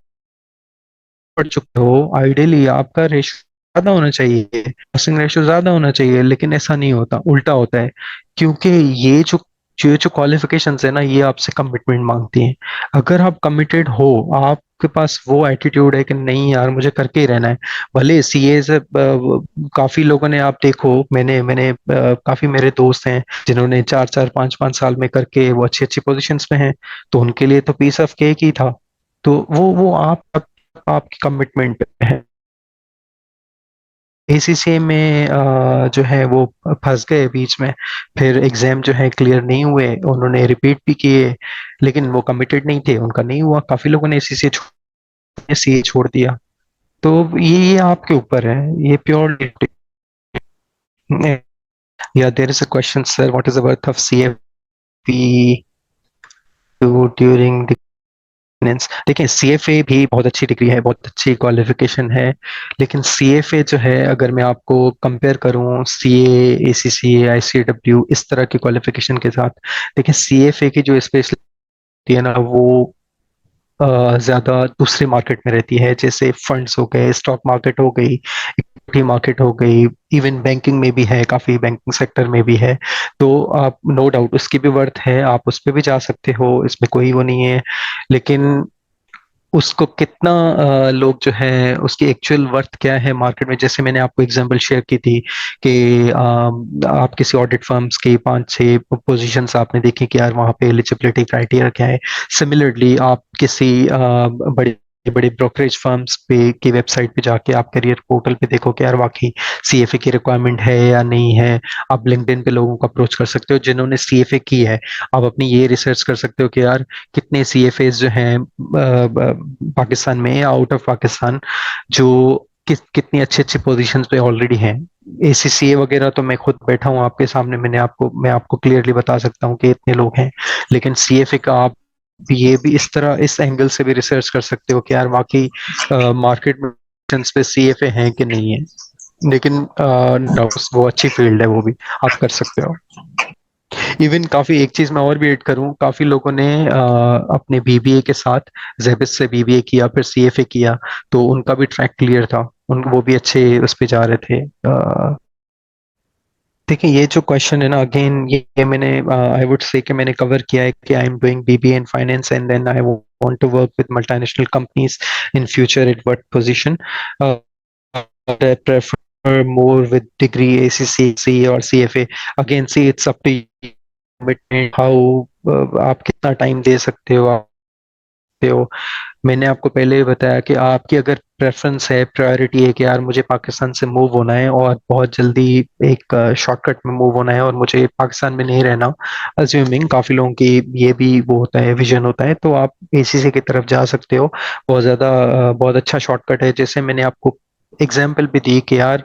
पढ़ चुके हो, आइडियली आपका रेशो ज्यादा होना चाहिए, पासिंग रेशो ज्यादा होना चाहिए, लेकिन ऐसा नहीं होता, उल्टा होता है। क्योंकि ये जो क्वालिफिकेशंस है ना, ये आपसे कमिटमेंट मांगती हैं। अगर आप कमिटेड हो, आपके पास वो एटीट्यूड है कि नहीं यार मुझे करके ही रहना है, भले सीए से काफी लोगों ने, आप देखो, मैंने मैंने काफी मेरे दोस्त हैं जिन्होंने 4-4 5-5 साल में करके वो अच्छी अच्छी पोजीशंस पे हैं, तो उनके लिए तो पीस ऑफ केक ही था। तो वो आपकी कमिटमेंट पे है। एसीसी में जो है वो फंस गए बीच में, फिर एग्जाम जो है क्लियर नहीं हुए, उन्होंने रिपीट भी किए, लेकिन वो कमिटेड नहीं थे, उनका नहीं हुआ। काफी लोगों ने एसीसी सीए छोड़ दिया। तो ये आपके ऊपर है, ये प्योर। या there is a question sir, what is the worth of CFP during finance? देखिए सीएफए भी बहुत अच्छी डिग्री है, बहुत अच्छी क्वालिफिकेशन है, लेकिन सीएफए जो है, अगर मैं आपको कंपेयर करूं सीए, एसीसी, आईसीडब्ल्यू इस तरह की क्वालिफिकेशन के साथ, देखिए सीएफए की जो स्पेशलिटी है ना, वो ज्यादा दूसरे मार्केट में रहती है, जैसे फंड्स हो गए, स्टॉक मार्केट हो गई, इक्विटी मार्केट हो गई, इवन बैंकिंग में भी है, काफी बैंकिंग सेक्टर में भी है। तो आप नो डाउट उसकी भी वर्थ है, आप उस पर भी जा सकते हो, इसमें कोई वो नहीं है। लेकिन उसको कितना लोग जो है, उसकी एक्चुअल वर्थ क्या है मार्केट में, जैसे मैंने आपको एग्जांपल शेयर की थी कि आप किसी ऑडिट फर्म्स की 5-6 पोजीशंस आपने देखी कि यार वहाँ पे एलिजिबिलिटी क्राइटेरिया क्या है। सिमिलरली आप किसी बड़े बड़े ब्रोकरेज फर्म्स पे की वेबसाइट पे जाके आप करियर पोर्टल पे देखो कि यार वाकई सीएफए की रिक्वायरमेंट है या नहीं है। आप लिंक्डइन पे लोगों को अप्रोच कर सकते हो जिन्होंने सीएफए की है, आप अपनी ये रिसर्च कर सकते हो कि यार कितने सीएफएस जो हैं पाकिस्तान में या आउट ऑफ पाकिस्तान, जो कितनी अच्छी अच्छी पोजीशंस पे ऑलरेडी हैं। एसीसीए वगैरह तो मैं खुद बैठा हूँ आपके सामने, मैं आपको क्लियरली बता सकता हूँ कि इतने लोग हैं, लेकिन सीएफए का आप ये भी इस तरह इस एंगल से भी रिसर्च कर सकते हो कि यार वाकई मार्केट में पे सीएफए हैं कि नहीं है। लेकिन वो अच्छी फील्ड है, वो भी आप कर सकते हो। इवन काफी एक चीज मैं और भी ऐड करूं, काफी लोगों ने अपने बीबीए के साथ जेबिस से बीबीए किया, फिर सीएफए किया, तो उनका भी ट्रैक क्लियर था, उन वो भी अच्छे उस पे जा रहे थे। देखिए ये जो क्वेश्चन है ना, अगेन ये मैंने आई वुड से कि मैंने कवर किया है कि I am doing BBA in finance and then I want to work with multinational companies in future at what position. I prefer more with degree ACC or CFA. Again, see, it's up to you, commitment, how आप कितना time दे सकते हो, मैंने आपको पहले ही बताया कि आपकी अगर प्रेफरेंस है, प्रायोरिटी है कि यार मुझे पाकिस्तान से मूव होना है और बहुत जल्दी एक शॉर्टकट में मूव होना है और मुझे पाकिस्तान में नहीं रहना, अज्यूमिंग काफी लोगों की ये भी वो होता है, विजन होता है, तो आप एसीसी की तरफ जा सकते हो। बहुत ज्यादा बहुत अच्छा शॉर्टकट है। जैसे मैंने आपको एग्जाम्पल भी दी कि यार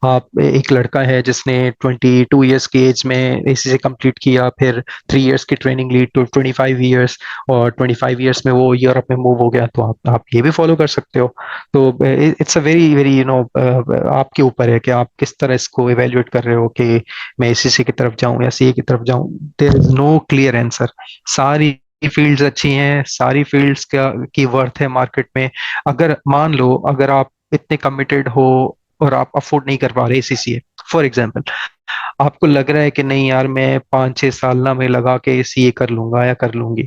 आप, एक लड़का है जिसने 22 ईयर्स की एज में एसीसी कंप्लीट किया, फिर 3 ईयर्स की ट्रेनिंग ली टू 25 ईयर्स, और 25 ईयर्स में वो यूरोप में मूव हो गया, तो आप ये भी फॉलो कर सकते हो। तो इट्स अ वेरी वेरी आपके ऊपर है कि आप किस तरह इसको इवेल्युएट कर रहे हो कि मैं एसीसी की तरफ जाऊं या सीए की तरफ जाऊं। There is no clear answer. सारी फील्ड्स अच्छी हैं, सारी फील्ड्स का की वर्थ है मार्केट में। अगर मान लो अगर आप इतने कमिटेड हो और आप अफोर्ड नहीं कर पा रहे एसीसी, फॉर एग्जाम्पल आपको लग रहा है कि नहीं यार मैं 5-6 साल ना मैं लगा के सीए कर लूंगा या कर लूंगी,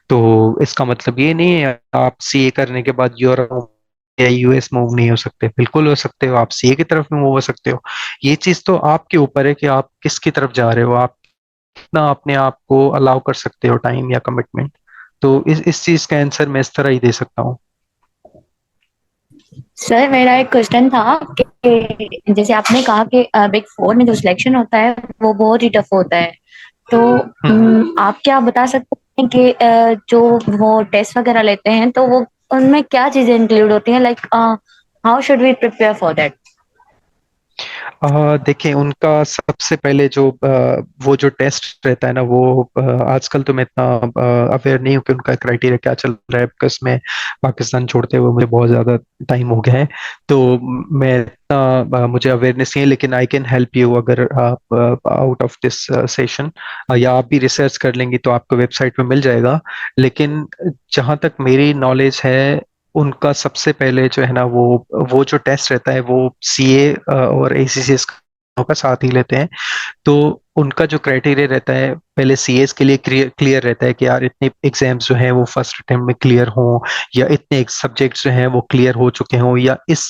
तो इसका मतलब ये नहीं है आप सीए करने के बाद यूरोप या यूएस मूव नहीं हो सकते। बिल्कुल हो सकते हो, आप सीए की तरफ में मूव हो सकते हो। ये चीज तो आपके ऊपर है कि आप किसकी तरफ जा रहे हो, आप कितना अपने आप को अलाउ कर सकते हो टाइम या कमिटमेंट। तो इस चीज का आंसर मैं इस तरह ही दे सकता हूँ। सर मेरा एक क्वेश्चन था कि जैसे आपने कहा कि बिग फोर में जो सिलेक्शन होता है वो बहुत ही टफ होता है, तो आप क्या बता सकते हैं कि जो वो टेस्ट वगैरह लेते हैं तो वो उनमें क्या चीजें इंक्लूड होती हैं, like how should we prepare for that? देखिए उनका सबसे पहले जो वो जो टेस्ट रहता है ना वो आजकल तो मैं इतना अवेयर नहीं हूँ कि उनका क्राइटेरिया क्या चल रहा है, बिकॉज मैं पाकिस्तान छोड़ते हुए मुझे बहुत ज़्यादा टाइम हो गया है, तो मैं इतना मुझे अवेयरनेस नहीं है, लेकिन आई कैन हेल्प यू अगर आप आउट ऑफ दिस सेशन या आप भी रिसर्च कर लेंगी तो आपको वेबसाइट पे मिल जाएगा। लेकिन जहाँ तक मेरी नॉलेज है उनका सबसे पहले जो है ना वो जो टेस्ट रहता है वो सीए और एसीसीएस का साथ ही लेते हैं। तो उनका जो क्राइटेरिया रहता है पहले सीएस के लिए क्लियर रहता है कि यार इतने एग्जाम्स जो हैं वो फर्स्ट अटेम्प्ट में क्लियर हों, या इतने सब्जेक्ट्स जो हैं वो क्लियर हो चुके हों, या इस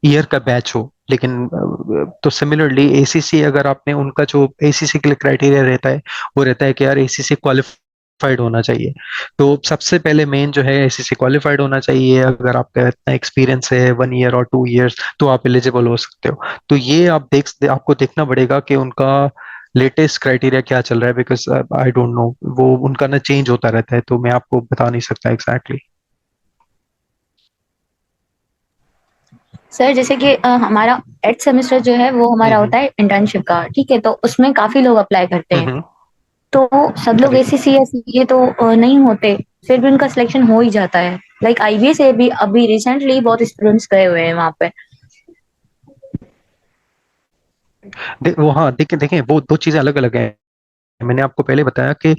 ईयर का बैच हो। लेकिन तो सिमिलरली एसीसी, अगर आपने उनका जो एसीसी के लिए क्राइटेरिया रहता है वो रहता है कि यार एसीसी क्वालिफाइड होना चाहिए। तो सबसे पहले मेन जो है एसीसी क्वालिफाइड होना चाहिए। अगर आपका इतना एक्सपीरियंस है 1 ईयर और 2 ईयर्स तो आप एलिजिबल हो सकते हो। तो ये आपको देखना पड़ेगा कि उनका लेटेस्ट क्राइटेरिया क्या चल रहा है, बिकॉज आई डोंट नो, वो उनका ना चेंज होता रहता है, तो मैं आपको बता नहीं सकता एग्जैक्टली। सर जैसे कि हमारा 8th सेमेस्टर जो है वो हमारा हम्म होता है इंटर्नशिप का, ठीक है, तो उसमें काफी लोग अप्लाई करते हैं। हम्म। तो सब लोग करेक्ट। एसीसी या सीए तो नहीं होते, फिर भी उनका सिलेक्शन हो ही जाता है। लाइक आईबीए से भी अभी रिसेंटली बहुत स्टूडेंट्स गए हुए हैं वहां पे। वो हाँ, देखिए देखिए वो दो चीजें अलग अलग हैं। मैंने आपको पहले बताया कि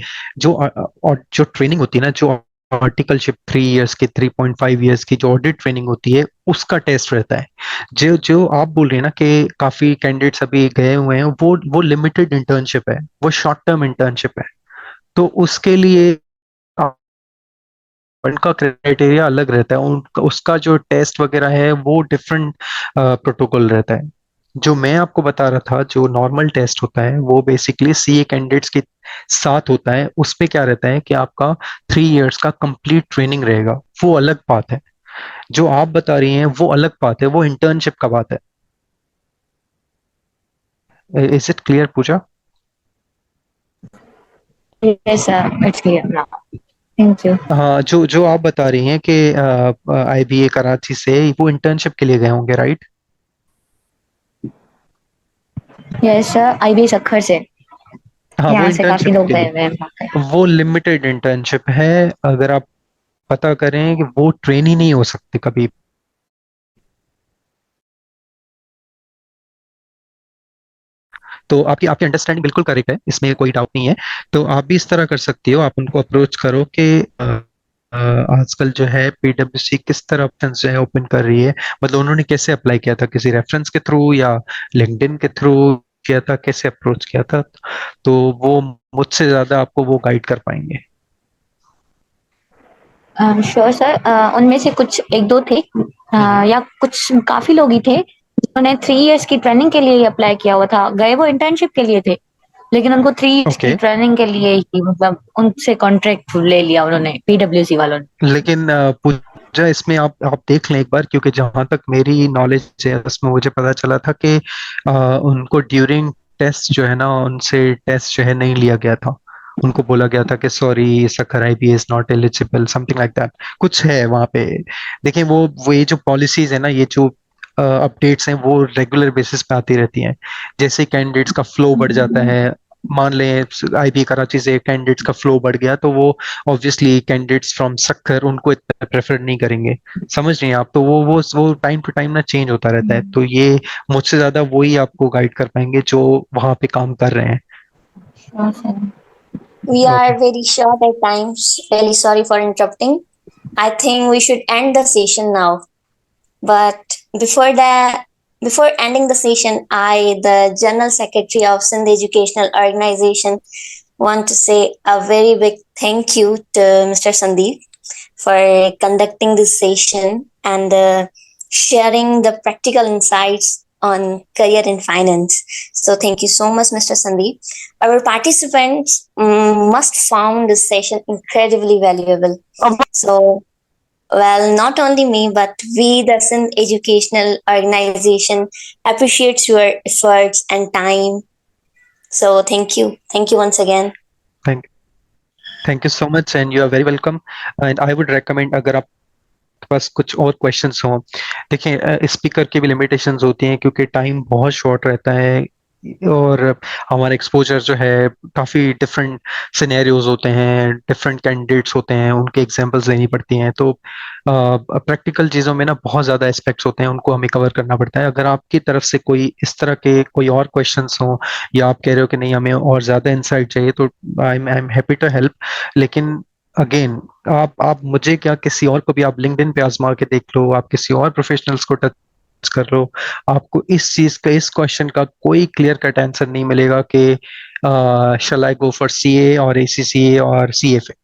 और जो ट्रेनिंग होती है ना, जो आर्टिकलशिप 3 इयर्स की 3.5 इयर्स की जो ऑडिट ट्रेनिंग होती है उसका टेस्ट रहता है। जो जो आप बोल रहे हैं ना कि काफी कैंडिडेट्स अभी गए हुए हैं, वो लिमिटेड इंटर्नशिप है, वो शॉर्ट टर्म इंटर्नशिप है। तो उसके लिए उनका क्राइटेरिया अलग रहता है, उनका उसका जो टेस्ट वगैरह है वो डिफरेंट प्रोटोकॉल रहता है। जो मैं आपको बता रहा था जो नॉर्मल टेस्ट होता है वो बेसिकली सीए कैंडिडेट्स के साथ होता है। उसमें क्या रहता है कि आपका 3 इयर्स का कंप्लीट ट्रेनिंग रहेगा, वो अलग बात है। जो आप बता रही हैं वो अलग बात है, वो इंटर्नशिप का बात है। Is it clear Pooja? Yes sir, it's clear now, thank you. हाँ, जो जो आप बता रही हैं कि आईबीए कराची से वो इंटर्नशिप के लिए गए होंगे, right? Yes sir, IBA Sukkur से हाँ, वो यहाँ से काफी इंटर्नशिप लोग के गए लिए, हुए हैं वहाँ पे। वो लिमिटेड इंटर्नशिप है। अगर आप पता करें कि वो ट्रेन ही नहीं हो सकती कभी। तो आपकी आपकी अंडरस्टैंडिंग बिल्कुल करेक्ट है, इसमें कोई डाउट नहीं है। तो आप भी इस तरह कर सकती हो, आप उनको अप्रोच करो कि आजकल जो है पीडब्ल्यूसी किस तरह ऑप्शन जो है ओपन कर रही है। मतलब उन्होंने कैसे अप्लाई किया था, किसी रेफरेंस के थ्रू या लिंक्डइन के थ्रू किया था, कैसे अप्रोच किया था? तो वो मुझसे ज्यादा आपको वो गाइड कर पाएंगे। श्योर सर, उनमें से कुछ एक दो थे, हम्म। या कुछ काफी लोग ही थे जिन्होंने 3 इयर्स की ट्रेनिंग के लिए अप्लाई किया हुआ था। गए वो इंटर्नशिप के लिए थे, लेकिन उनको 3 इयर्स की ओके। ट्रेनिंग के लिए ही मतलब उनसे कॉन्ट्रैक्ट ले लिया उन्होंने, पीडब्ल्यूसी वालों ने। लेकिन पूजा, इसमें आप देख लें एक बार, क्योंकि जहां तक मेरी नॉलेज है उसमें मुझे पता चला था कि उनको ड्यूरिंग टेस्ट जो है ना उनसे टेस्ट जो है नहीं लिया गया था। उनको बोला गया था कि sorry sucker IB is not eligible, something like that कुछ है वहां पे। देखिए वो ये जो पॉलिसीज है ना, ये जो अपडेट्स हैं वो रेगुलर बेसिस पे आती रहती हैं। जैसे कैंडिडेट्स का फ्लो बढ़ जाता है, मान लें आईबी कराची से कैंडिडेट्स का फ्लो बढ़ गया, तो वो ऑब्वियसली कैंडिडेट्स फ्रॉम सक्कर उनको इतना प्रेफर नहीं करेंगे। समझ रही हैं आप? तो वो टाइम टू टाइम ना चेंज होता रहता है। तो ये मुझसे ज्यादा वही आपको गाइड कर पाएंगे जो वहां पे काम कर रहे हैं। Sure, sir. We okay. are very short at times. Really sorry for interrupting. I think we should end the session now. But before that, before ending the session, I, the General Secretary of Sindh Educational Organization, want to say a very big thank you to Mr. Sandeep for conducting this session and sharing the practical insights on career in finance. So thank you so much, Mr. Sandeep. Our participants must found this session incredibly valuable. So, well, not only me, but we, the Sindh Educational Organization, appreciates your efforts and time. So thank you. Thank you once again. Thank thank you so much and you are very welcome. And I would recommend, अगर आप आपके पास कुछ और questions हों। देखिए speaker की भी limitations होती हैं क्योंकि टाइम बहुत शॉर्ट रहता है और हमारा एक्सपोजर जो है काफ़ी डिफरेंट सिनेरियोज होते हैं, डिफरेंट कैंडिडेट्स होते हैं, उनके एग्जांपल्स देनी पड़ती हैं। तो प्रैक्टिकल चीज़ों में ना बहुत ज़्यादा एस्पेक्ट्स होते हैं, उनको हमें कवर करना पड़ता है। अगर आपकी तरफ से कोई इस तरह के कोई और क्वेश्चंस हों या आप कह रहे हो कि नहीं हमें और ज़्यादा इंसाइट चाहिए, तो I am happy to help. लेकिन अगेन आप मुझे क्या, किसी और को भी आप लिंक्डइन पे आजमा के देख लो, आप किसी और प्रोफेशनल्स को टच कर लो, आपको इस चीज का, इस क्वेश्चन का कोई क्लियर कट आंसर नहीं मिलेगा कि शैल आई गो फॉर सीए और एसीसीए और सीएफए।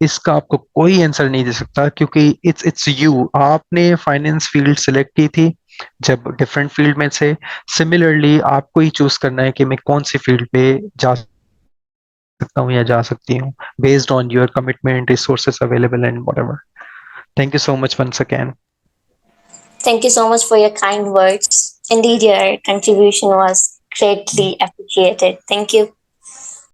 इसका आपको कोई आंसर नहीं दे सकता क्योंकि इट्स यू, आपने फाइनेंस फील्ड सिलेक्ट की थी जब डिफरेंट फील्ड में से। सिमिलरली आपको ही चूज करना है कि मैं कौन सी फील्ड पे जा सकता हूँ या जा सकती हूँ, based on your commitment, resources available and whatever. Thank you so much once again. Thank you so much for your kind words. Indeed, your contribution was greatly appreciated. Thank you.